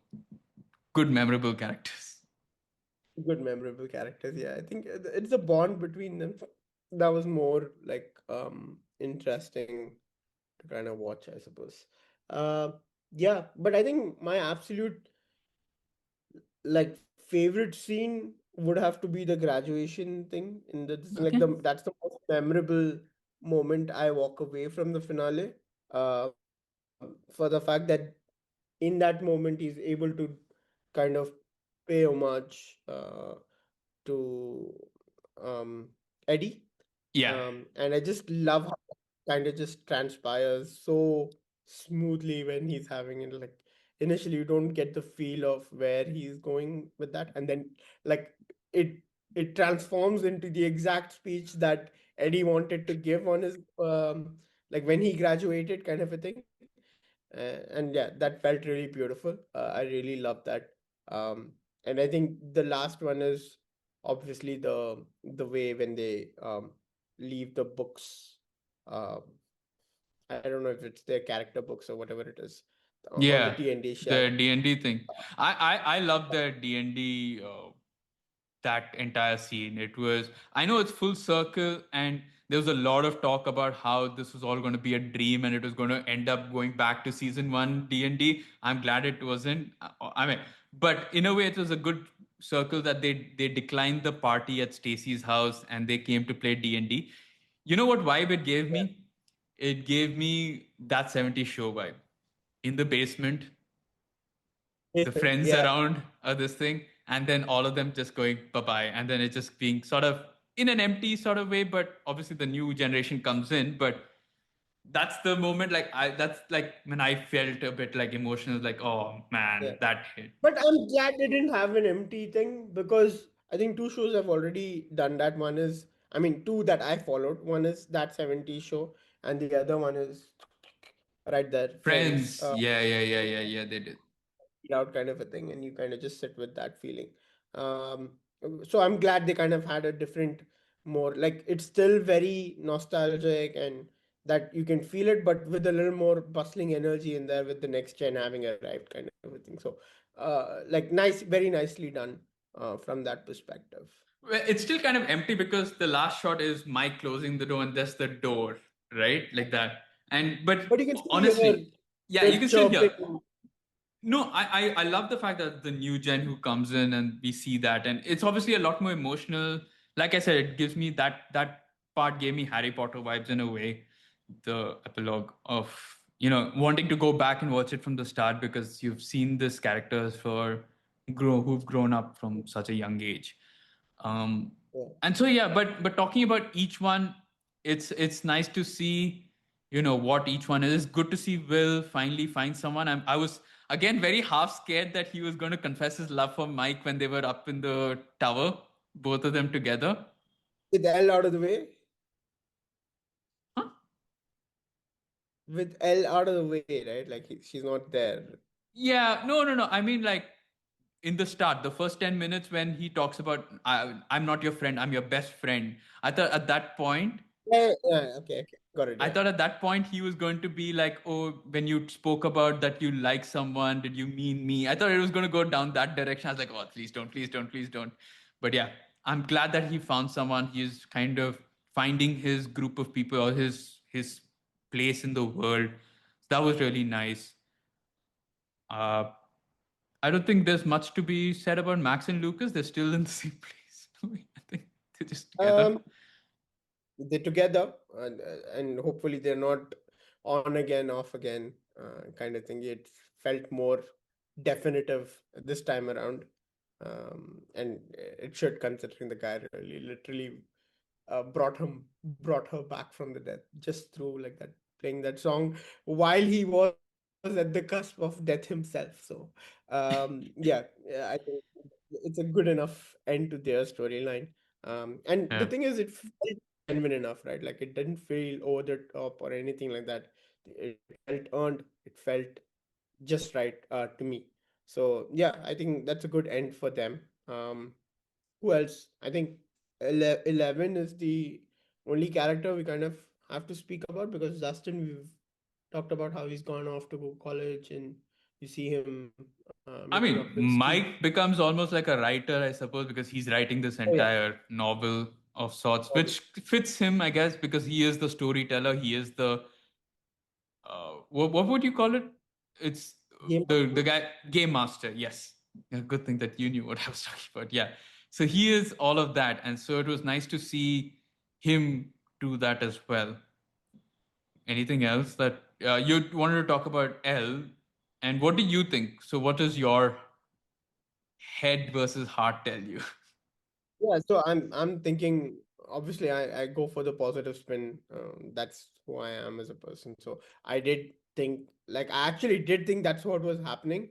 good memorable characters. Good memorable characters. Yeah, I think it's the bond between them that was more like interesting to kind of watch, I suppose. Uh, yeah, but I think my absolute like favorite scene would have to be the graduation thing in the like Okay. the that's the most memorable moment I walk away from the finale. For the fact that in that moment he's able to kind of pay homage to Eddie. Yeah. And I just love how it kind of just transpires so smoothly when he's having it. Like initially, you don't get the feel of where he's going with that, and then like it it transforms into the exact speech that Eddie wanted to give on his like when he graduated, kind of a thing. And yeah, that felt really beautiful. I really love that. And I think the last one is obviously the way when they leave the books. um I don't know if it's their character books or whatever it is, on the Yeah, D&D shelf. the D&D thing. I love the D&D that entire scene. It was, I know it's full circle, and there was a lot of talk about how this was all going to be a dream and it was going to end up going back to season 1 D&D. I'm glad it wasn't. I mean, but in a way it was a good circle that they declined the party at Stacy's house and they came to play D&D. You know what vibe it gave Yeah. me? It gave me that 70s show vibe in the basement, the friends Yeah. around this thing, and then all of them just going bye bye, and then it just being sort of in an empty sort of way. But obviously, the new generation comes in, but that's the moment. Like that's like when I felt a bit like emotional, like oh Yeah. man, that hit. But I'm glad they didn't have an empty thing, because I think two shows have already done that. One is, I mean, two that I followed. One is that 70s show, and the other one is right there, Friends. Friends, yeah, yeah, yeah, yeah, yeah, they did. Out kind of a thing, and you kind of just sit with that feeling. Um, so I'm glad they kind of had a different, more like it's still very nostalgic, and that you can feel it, but with a little more bustling energy in there with the next gen having arrived, kind of a thing. So, like nice, very nicely done from that perspective. Well, it's still kind of empty because the last shot is Mike closing the door and that's the door, right? Like that. And but But you can still hear honestly, yeah, you it can still hear. chirping. No, I love the fact that the new gen who comes in and we see that, and it's obviously a lot more emotional. Like I said, it gives me that part gave me Harry Potter vibes in a way. The epilogue of wanting to go back and watch it from the start because you've seen this characters for grow who've grown up from such a young age. Um, Yeah. and so yeah, but talking about each one, it's nice to see what each one is. It's good to see Will finally find someone. I was again very half scared that he was going to confess his love for Mike when they were up in the tower, both of them together. With L out of the way. Huh? with L out of the way, right? Like she's not there. Yeah, no, no, no. I mean, like in the start, the first 10 minutes when he talks about I'm not your friend, I'm your best friend. I thought at that point Yeah, yeah, okay, okay, got it. I Yeah. thought at that point he was going to be like, oh, when you spoke about that you like someone, did you mean me? I thought it was going to go down that direction. I was like, oh, please don't, please don't, please don't. But yeah, I'm glad that he found someone. He's kind of finding his group of people or his place in the world. That was really nice. Uh, I don't think there's much to be said about Max and Lucas. They're still in the same place. I think they're just together. Um, they're together, and hopefully they're not on again, off again, kind of thing. It felt more definitive this time around, and it should, considering the guy really literally brought her back from the death just through like that, playing that song while he was at the cusp of death himself. So yeah, I think it's a good enough end to their storyline. And the Yeah. thing is, it felt genuine enough, right? Like it didn't feel over the top or anything like that. It felt earned, it felt just right to me. So yeah, I think that's a good end for them. Who else? I think 11 is the only character we kind of have to speak about, because Justin, we've talked about how he's gone off to go college, and you see him I making mean, up his speech. Mike becomes almost like a writer, I suppose, because he's writing this Oh yeah. entire novel of sorts, Um, which fits him, I guess, because he is the storyteller. He is the what would you call it? It's Game the guy game master. Yes, yeah, good thing that you knew what I was talking about. Yeah, so he is all of that, and so it was nice to see him do that as well. Anything else that you wanted to talk about L, and what do you think? So, what does your head versus heart tell you? Yeah, so I'm thinking, obviously I go for the positive spin. That's who I am as a person. So I did think, like I actually did think that's what was happening.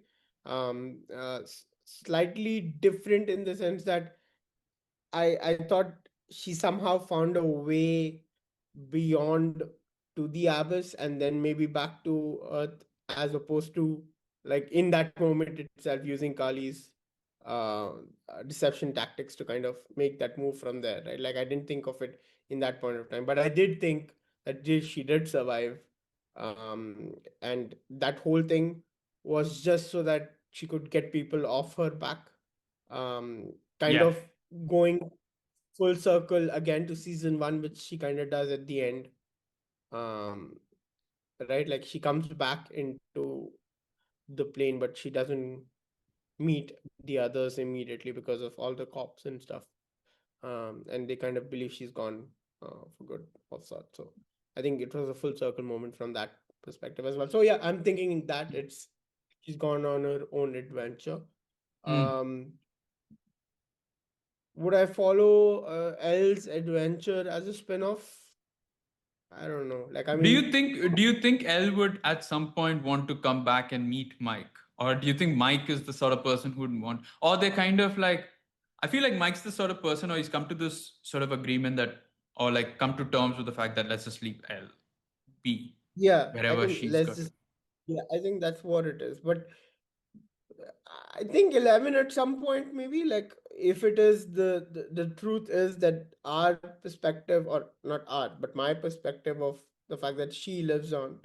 Slightly different in the sense that I thought she somehow found a way beyond to the abyss and then maybe back to Earth, as opposed to like in that moment itself using Kali's uh, deception tactics to kind of make that move from there, right? Like I didn't think of it in that point of time, but I did think that she did survive, and that whole thing was just so that she could get people off her back, kind Yeah, of going full circle again to season one, which she kind of does at the end. Um, right, like she comes back into the plane, but she doesn't meet the others immediately because of all the cops and stuff. And they kind of believe she's gone for good of sorts. So I think it was a full circle moment from that perspective as well. So yeah, I'm thinking that it's she's gone on her own adventure. mm. Um, would I follow Elle's adventure as a spin-off? I don't know. Like, I mean, Do you think Elle would at some point want to come back and meet Mike, or do you think Mike is the sort of person who'd want, or they're kind of like, I feel like Mike's the sort of person, or he's come to this sort of agreement that, or like come to terms with the fact that let's just leave Elle be yeah, I wherever think she's let's got to. just, yeah, I think that's what it is. But I think 11 at some point, maybe, like, if it is the truth is that our perspective, or not our, but my perspective of the fact that she lives on,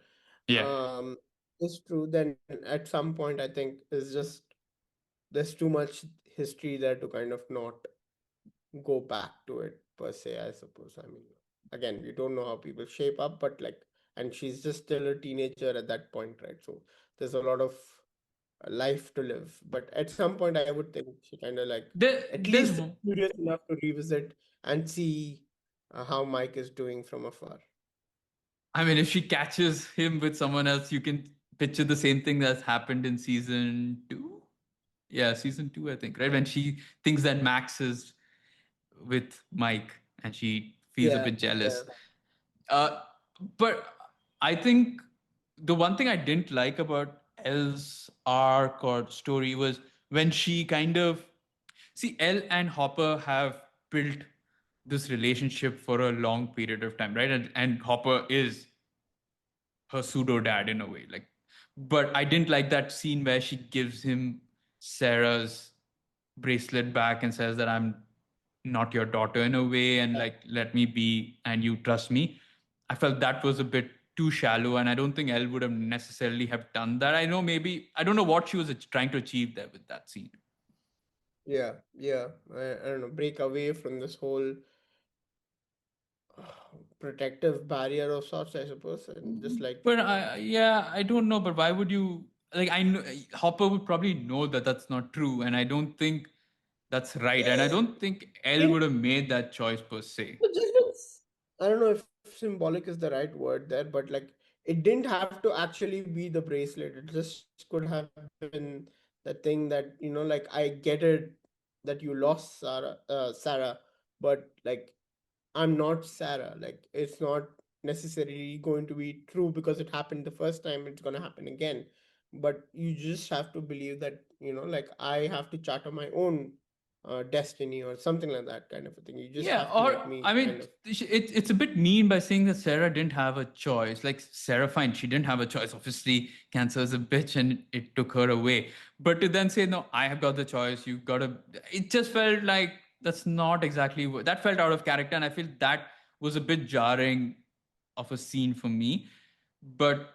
Yeah, um, is true, then at some point, I think is just there's too much history there to kind of not go back to it per se, I suppose. I mean, again, we don't know how people shape up, but like, and she's just still a teenager at that point, right? So there's a lot of life to live. But at some point, I would think she kind of like at there's least curious enough to revisit and see how Mike is doing from afar. I mean, if she catches him with someone else, you can picture the same thing that's happened in season two. Yeah, season two, I think, right? When she thinks that Max is with Mike and she feels a Yeah, bit yeah, jealous. Uh, but I think the one thing I didn't like about Elle's arc or story was when she kind of see Elle and Hopper have built this relationship for a long period of time, right? And Hopper is her pseudo dad in a way. Like, but I didn't like that scene where she gives him Sarah's bracelet back and says that I'm not your daughter in a way, and like let me be and you trust me. I felt that was a bit too shallow, and I don't think Elle would have necessarily have done that. I know maybe I don't know what she was trying to achieve there with that scene. Yeah, yeah. I don't know, break away from this whole protective barrier of sorts, I suppose, and just like But yeah, I don't know. But why would you like? I know Hopper would probably know that that's not true, and I don't think that's right. And I don't think Elle would have made that choice per se. But I don't know if symbolic is the right word there, but like it didn't have to actually be the bracelet. It just could have been the thing that, like I get it that you lost Sarah, but like I'm not Sarah. Like it's not necessarily going to be true because it happened the first time, it's gonna happen again. But you just have to believe that, like I have to charter my own destiny or something like that kind of a thing. You just Yeah, have to or let me I mean, kind of. it's a bit mean by saying that Sarah didn't have a choice. Like Sarah, fine, she didn't have a choice. Obviously, cancer is a bitch, and it took her away. But to then say no, I have got the choice. You got to. It just felt like that's not exactly that felt out of character, and I feel that was a bit jarring of a scene for me. But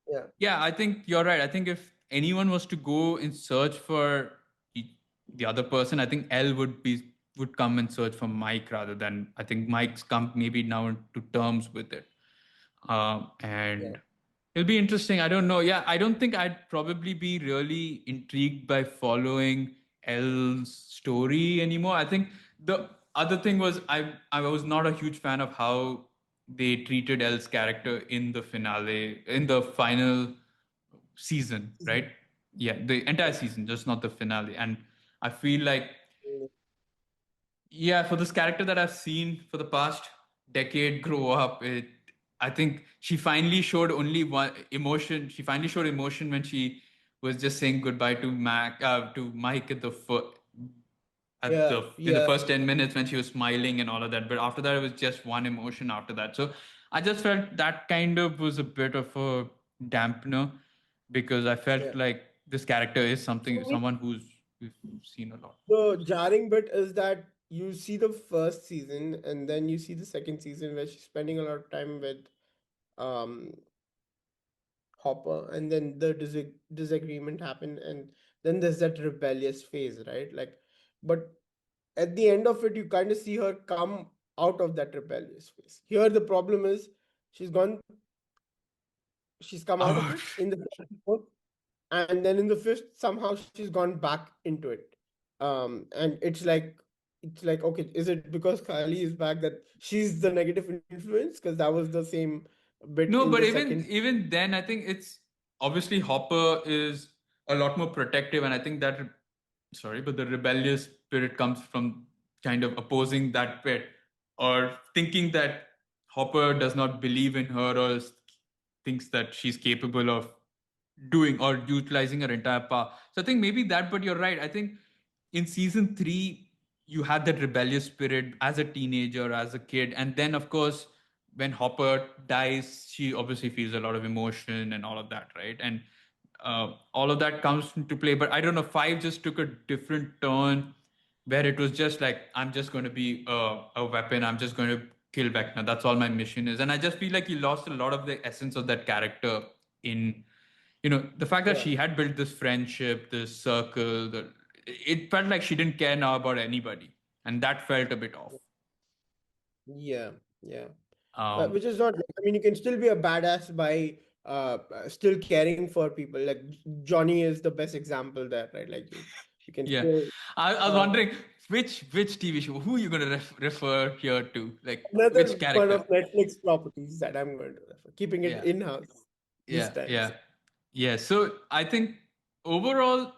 Yeah, yeah, I think you're right. I think if anyone was to go in search for the other person, I think L would come and search for Mike rather than I think Mike's come maybe now to terms with it. And yeah, it'll be interesting. I don't know. Yeah, I don't think I'd probably be really intrigued by following L's story anymore. I think the other thing was I was not a huge fan of how they treated L's character in the finale, in the final season, right? Yeah, the entire yeah. season, just not the finale. And I feel like Mm, yeah, for this character that I've seen for the past decade grow up, I think she finally showed only one emotion. She finally showed emotion when she was just saying goodbye to to Mike at yeah, the in the yeah, first 10 minutes when she was smiling and all of that. But after that, it was just one emotion after that. So I just felt that kind of was a bit of a dampener because I felt yeah. like this character is something For me, someone who's we've seen a lot. the jarring bit is that you see the first season and then you see the second season where she's spending a lot of time with um Hopper, and then the disagreement happened, and then there's that rebellious phase, right? Like, but at the end of it, you kind of see her come out of that rebellious phase. Here, the problem is she's gone, she's come out of Oh, it in the second book, and then in the fifth, somehow she's gone back into it. And it's like, okay, is it because Kylie is back that she's the negative influence? Because that was the same bit no, in but the even second. even then, I think it's obviously Hopper is a lot more protective, and I think that sorry, but the rebellious spirit comes from kind of opposing that pet or thinking that Hopper does not believe in her or thinks that she's capable of doing or utilizing her entire power. So I think maybe that, but you're right. I think in season three, you had that rebellious spirit as a teenager, as a kid. And then, of course, when Hopper dies, she obviously feels a lot of emotion and all of that, right? And all of that comes into play. But I don't know, five just took a different turn where it was just like, I'm just going to be a weapon. I'm just going to kill Vecna. That's all my mission is. And I just feel like he lost a lot of the essence of that character in the fact that Yeah, she had built this friendship, this circle, it felt like she didn't care now about anybody, and that felt a bit off. yeah, yeah. um Which is not, I mean, you can still be a badass by still caring for people. Like Johnny is the best example there, right? Like you can yeah, still I was uh, wondering which TV show, who you going to refer here to, like which another one character. of Netflix properties that I'm going to refer, keeping it Yeah, in-house this yeah, time. yeah, yeah. So I think overall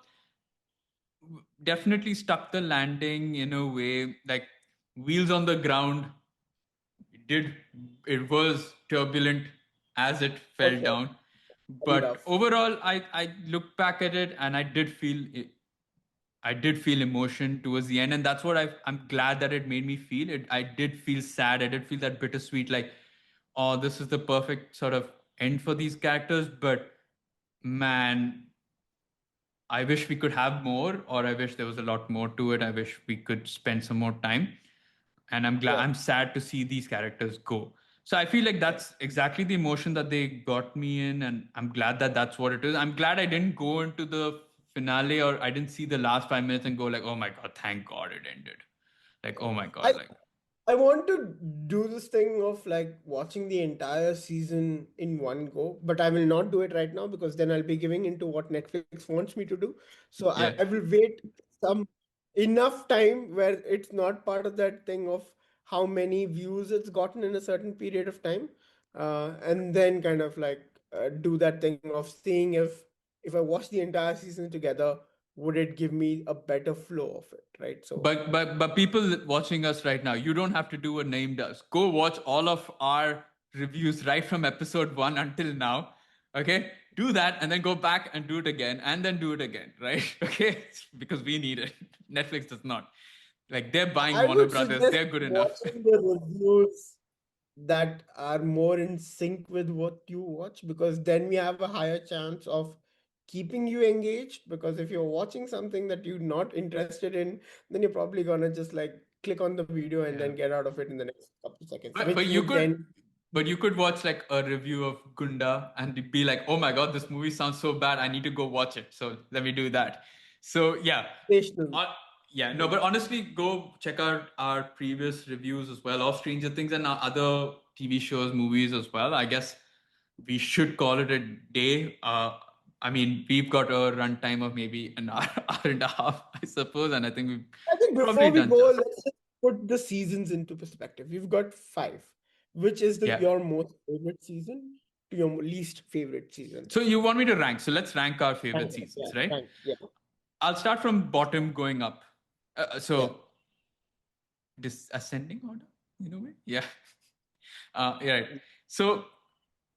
definitely stuck the landing in a way, like wheels on the ground. Did It was turbulent as it For fell sure. down, And but rough. overall I look back at it and I did feel emotion towards the end, and that's what I'm glad that it made me feel it. I did feel sad. I did feel that bittersweet, like, oh, this is the perfect sort of end for these characters, but man, I wish we could have more, or I wish there was a lot more to it. I wish we could spend some more time. And I'm Yeah. sad to see these characters go. So I feel like that's exactly the emotion that they got me in, and I'm glad that that's what it is. I'm glad I didn't go into the finale, or I didn't see the last 5 minutes and go like, oh my god, thank God it ended. Like, oh my god, I like, I want to do this thing of like watching the entire season in one go, but I will not do it right now because then I'll be giving into what Netflix wants me to do. So I yeah. will wait some enough time where it's not part of that thing of how many views it's gotten in a certain period of time, and then kind of like do that thing of seeing if I watch the entire season together, would it give me a better flow of it, right? So But people watching us right now, you don't have to do what Name does. Go watch all of our reviews right from episode 1 until now. Okay? Do that and then go back and do it again and then do it again, right? Okay? Because we need it. Netflix does not. Like they're buying I Warner would Brothers, suggest they're good enough. watching the reviews that are more in sync with what you watch because then we have a higher chance of keeping you engaged. Because if you're watching something that you're not interested in, then you're probably gonna just like click on the video and Yeah. then get out of it in the next couple of seconds, But which but you would could then watch like a review of Gunda and be like, oh my god, this movie sounds so bad. I need to go watch it. So let me do that. So yeah, educational. uh, yeah. No, but honestly, go check out our previous reviews as well of Stranger Things and our other TV shows, movies as well. I guess we should call it a day. I mean, we've got a runtime of maybe an hour, hour and a half, I suppose, and I think we've I think probably before we done go, justice. let's just put the seasons into perspective. We've got five. Which is the Yeah. your most favorite season to your least favorite season? So you want me to rank? So let's rank our Rank favorite it. Yeah, seasons, right? rank. Yeah, I'll start from bottom going up. yeah. So this ascending order, in a way. Yeah. Yeah. Right. So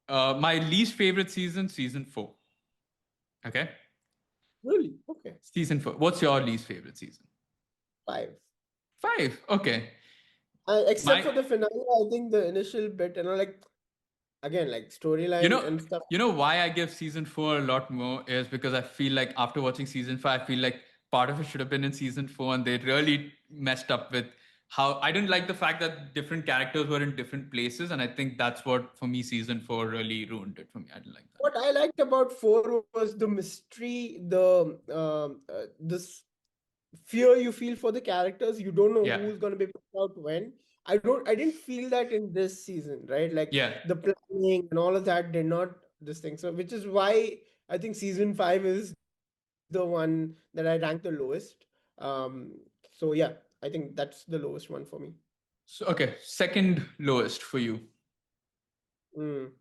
my least favorite season, season 4. Okay. Really? Okay. Season 4. What's your least favorite season? Five. 5. Okay. Except My for the finale, I think the initial bit, like again, like You storyline know, and stuff. why I give season 4 a lot more is because I feel like after watching season 5, I feel like part of it should have been in season 4, and they really messed up with how I didn't like the fact that different characters were in different places, and I think that's what for me season 4 really ruined it for me. I didn't like that. What I liked about four was the mystery, the this fear you feel for the characters. You don't know Yeah, who's going to be picked out when. I didn't feel that in this season, right? Like yeah. the planning and all of that did not this thing. So which is why I think season five is the one that I ranked the lowest. So yeah, I think that's the lowest one for me. So okay, second lowest for you. Mm.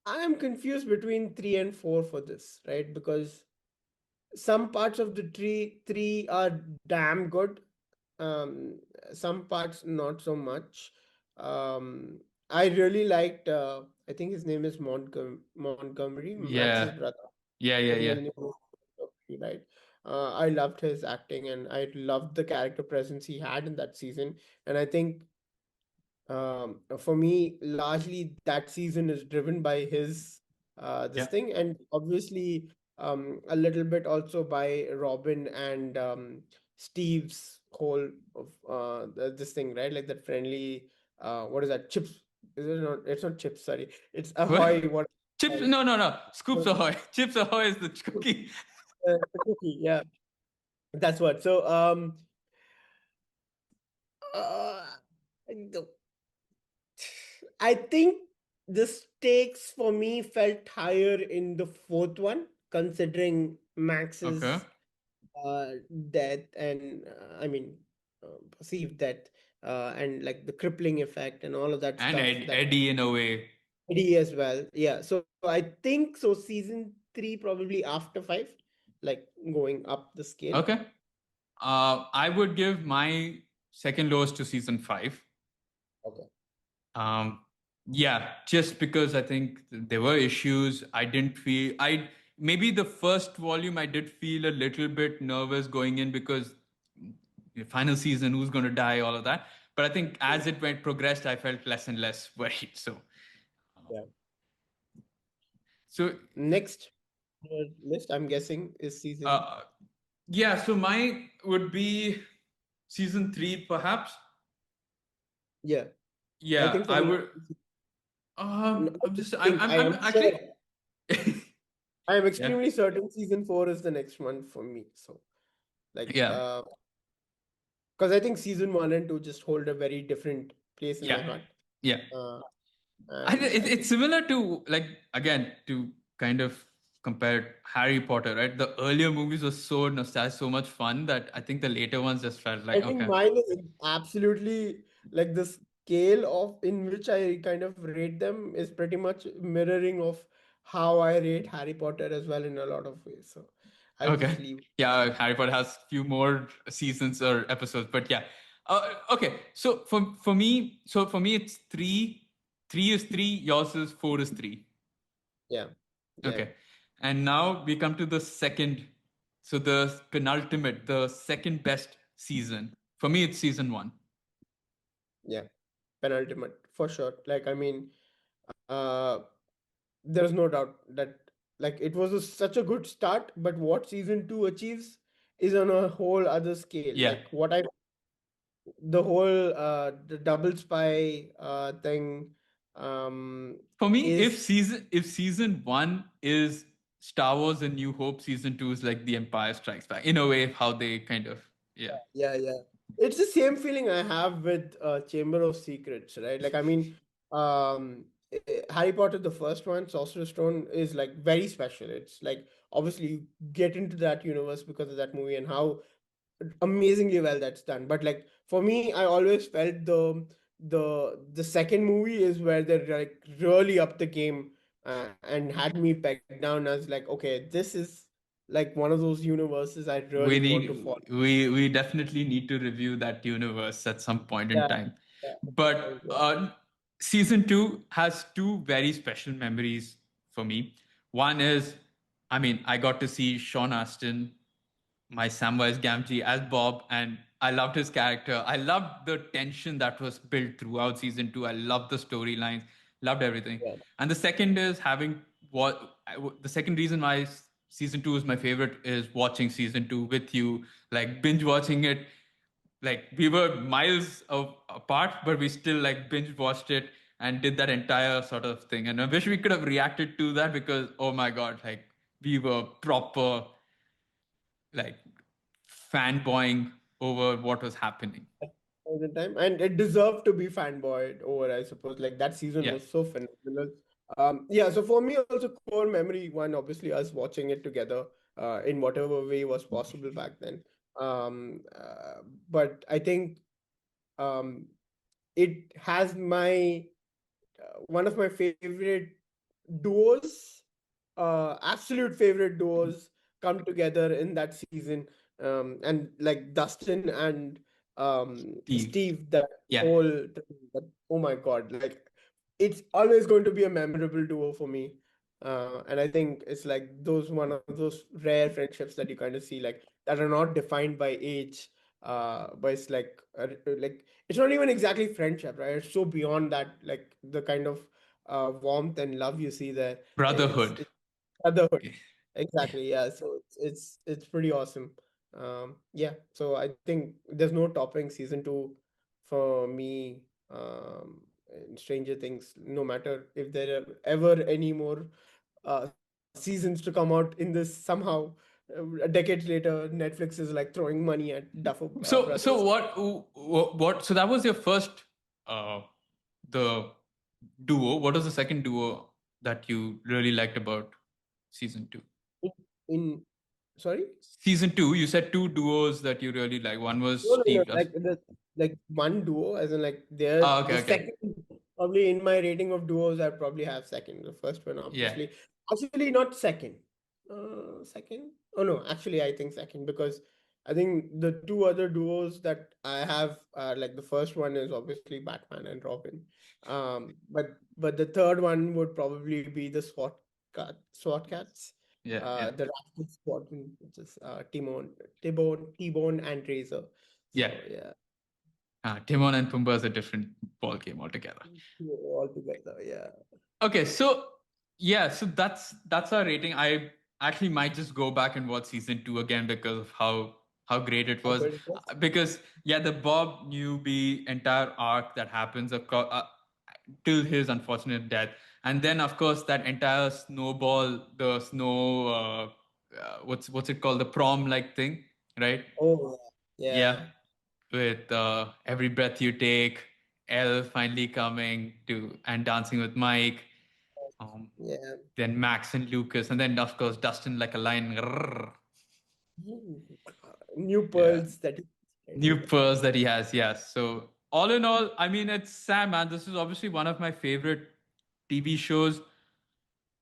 I am confused between three and four for this, right? Because some parts of the three are damn good. Um, some parts not so much. Um, I really liked. I think his name is Montgomery, Max's Yeah, brother. yeah, I yeah, think yeah. his name was Montgomery, right? I loved his acting and I loved the character presence he had in that season. And I think for me largely that season is driven by his this Yeah. thing, and obviously a little bit also by Robin and Steve's whole of this thing, right? Like that friendly what is that, chips, is it not, it's not chips, sorry, it's What? ahoy, what Chips? No, no, no. Scoops uh, Ahoy. Chips Ahoy is the cookie. the cookie, yeah, that's what. So uh, the I think the stakes for me felt higher in the fourth one, considering Okay. Max's uh, death and perceived death, and like the crippling effect and all of that And stuff that Eddie in a way. Eddie as well. Yeah, so I think so. Season three probably after five, like going up the scale. Okay. I would give my second lowest to season 5. Okay. Um, yeah, just because I think there were issues. I didn't feel I maybe the first volume I did feel a little bit nervous going in because the final season, who's going to die, all of that. But I think as it went progressed, I felt less and less worried. Yeah. So Next list, I'm guessing, is season. uh, yeah, so mine would be season three, perhaps. Yeah, I Yeah, think for I me, would. no, I'm just. I I'm am sure. actually. I am Yeah. extremely certain season four is the next one for me. So, like, Yeah. because I think season one and two just hold a very different place in Yeah. my heart. Yeah. Uh, and I It's think, similar to, like, again, to kind of compare Harry Potter, right? The earlier movies were so nostalgic, so much fun that I think the later ones just felt like, I think okay, mine is absolutely like the scale of in which I kind of rate them is pretty much mirroring of how I rate Harry Potter as well in a lot of ways. So I'll just okay, leave. yeah, Harry Potter has few more seasons or episodes, but yeah, okay. So for me, it's three. Three is three. Yours is four is three. Yeah, yeah, Okay, and now we come to the second. So the penultimate, the second best season. For me, it's season one. yeah. Penultimate for sure. Like I mean, uh, there's no doubt that like it was such a good start, but what season two achieves is on a whole other scale. Yeah. Like what I the whole the double spy thing For me, is if season one is Star Wars: A New Hope, season two is like The Empire Strikes Back. In a way, how they kind of, yeah. yeah, yeah. It's the same feeling I have with Chamber of Secrets, right? Like I mean, Harry Potter, the first one, Sorcerer's Stone, is like very special. It's like obviously you get into that universe because of that movie and how amazingly well that's done. But like for me, I always felt the second movie is where they like really up the game and had me pegged down as like, okay, this is like one of those universes I really We want to need follow. we definitely need to review that universe at some point in Yeah, time. yeah, at some But point, yeah, season two has two very special memories for me. One is, I mean, I got to see Sean Astin, my Samwise Gamgee, as Bob, and I loved his character. I loved the tension that was built throughout season two. I loved the storylines, loved everything. yeah. And the second is having what the second reason why season two is my favorite is watching season two with you, like binge watching it. Like we were miles apart, but we still like binge watched it and did that entire sort of thing. And I wish we could have reacted to that because oh my god, like we were proper like fanboying over what was happening. All the time, and it deserved to be fanboyed over, I suppose. Like that season Yeah. was so phenomenal. Yeah. So for me, also core memory one, obviously us watching it together, in whatever way was possible back then. Um, uh, but I think um, it has my one of my favorite duos, absolute favorite duos come together in that season. And like Dustin and Steve. Steve, that Yeah. whole that, oh my God, like it's always going to be a memorable duo for me. And I think it's like those one of those rare friendships that you kind of see like that are not defined by age, but it's like it's not even exactly friendship, right? It's so beyond that, like the kind of warmth and love you see there. Brotherhood. It's brotherhood. Okay. Yeah. Exactly. Yeah. So it's pretty awesome. Yeah. So I think there's no topping season two for me. In Stranger Things, no matter if there are ever any more seasons to come out in this somehow. Decades later, Netflix is like throwing money at Duffer So Brothers. what so that was your first uh the duo. What was the second duo that you really liked about season two? In sorry. Season two, you said two duos that you really like. One was No, no, no. Steve Dust. Like one duo, as in like they're Oh, the okay, okay. second. Probably in my rating of duos, I probably have second. The first one, Yeah. obviously, actually not second. Second? Oh no, actually I think second because I think the two other duos that I have are like the first one is obviously Batman and Robin. But the third one would probably be the SWAT cats. Yeah, yeah. The Rascal Squadron, which is Timon, T-Bone, and Razor. Yeah. So yeah, Timon and Pumbaa is a different ball game altogether. All together. Yeah. Okay, so yeah, so that's our rating. I actually might just go back and watch season two again because of how great it How was. good it was. Because yeah, the Bob Newby entire arc that happens till his unfortunate death, and then of course that entire snowball, the snow, what's it called, the prom like thing, right? Oh, Yeah, yeah. with every breath you take, Elle finally coming to and dancing with Mike, um, Yeah. then Max and Lucas, and then of course Dustin like a lion. Grrr. Mm. New Yeah, pearls that new yeah. pearls that he has. Yes. So all in all, I mean, it's sad, man. This is obviously one of my favorite TV shows.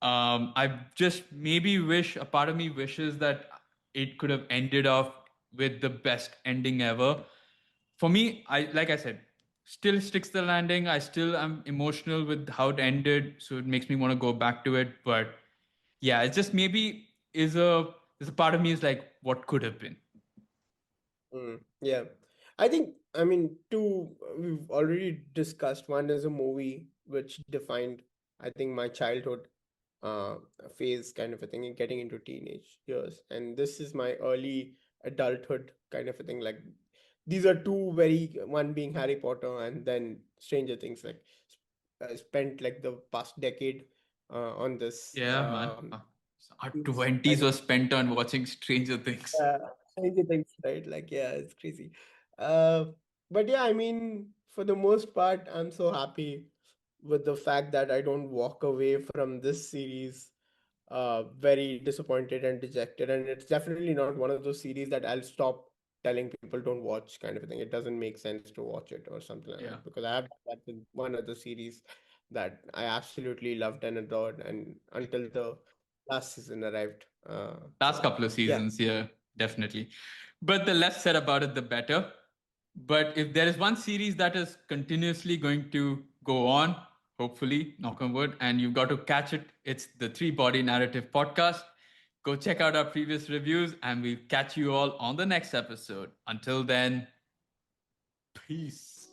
I just maybe wish a part of me wishes that it could have ended off with the best ending ever. For me, I like I said, still sticks the landing. I still am emotional with how it ended, so it makes me want to go back to it. But yeah, it's just maybe is a part of me is like what could have been. Yeah. I think, I mean, two, we've already discussed. One is a movie which defined, I think, my childhood uh, phase kind of a thing and getting into teenage years. And this is my early adulthood kind of a thing. Like, these are two very, one being Harry Potter and then Stranger Things. Like, I spent like the past decade on this. Yeah, man. Our These kind 20s of were spent on watching Stranger Things. uh, crazy things, right? Like, yeah, it's crazy. Uh, but yeah, I mean, for the most part, I'm so happy with the fact that I don't walk away from this series very disappointed and dejected. And it's definitely not one of those series that I'll stop telling people don't watch kind of a thing. It doesn't make sense to watch it or something like Yeah. that because I have that with one other series that I absolutely loved and adored, and until the last season arrived. Last So couple of yeah. seasons, yeah, definitely. But the less said about it, the better. But if there is one series that is continuously going to go on, hopefully, knock on wood, and you've got to catch it, it's the Three Body Narrative podcast. Go check out our previous reviews, and we'll catch you all on the next episode. Until then, peace.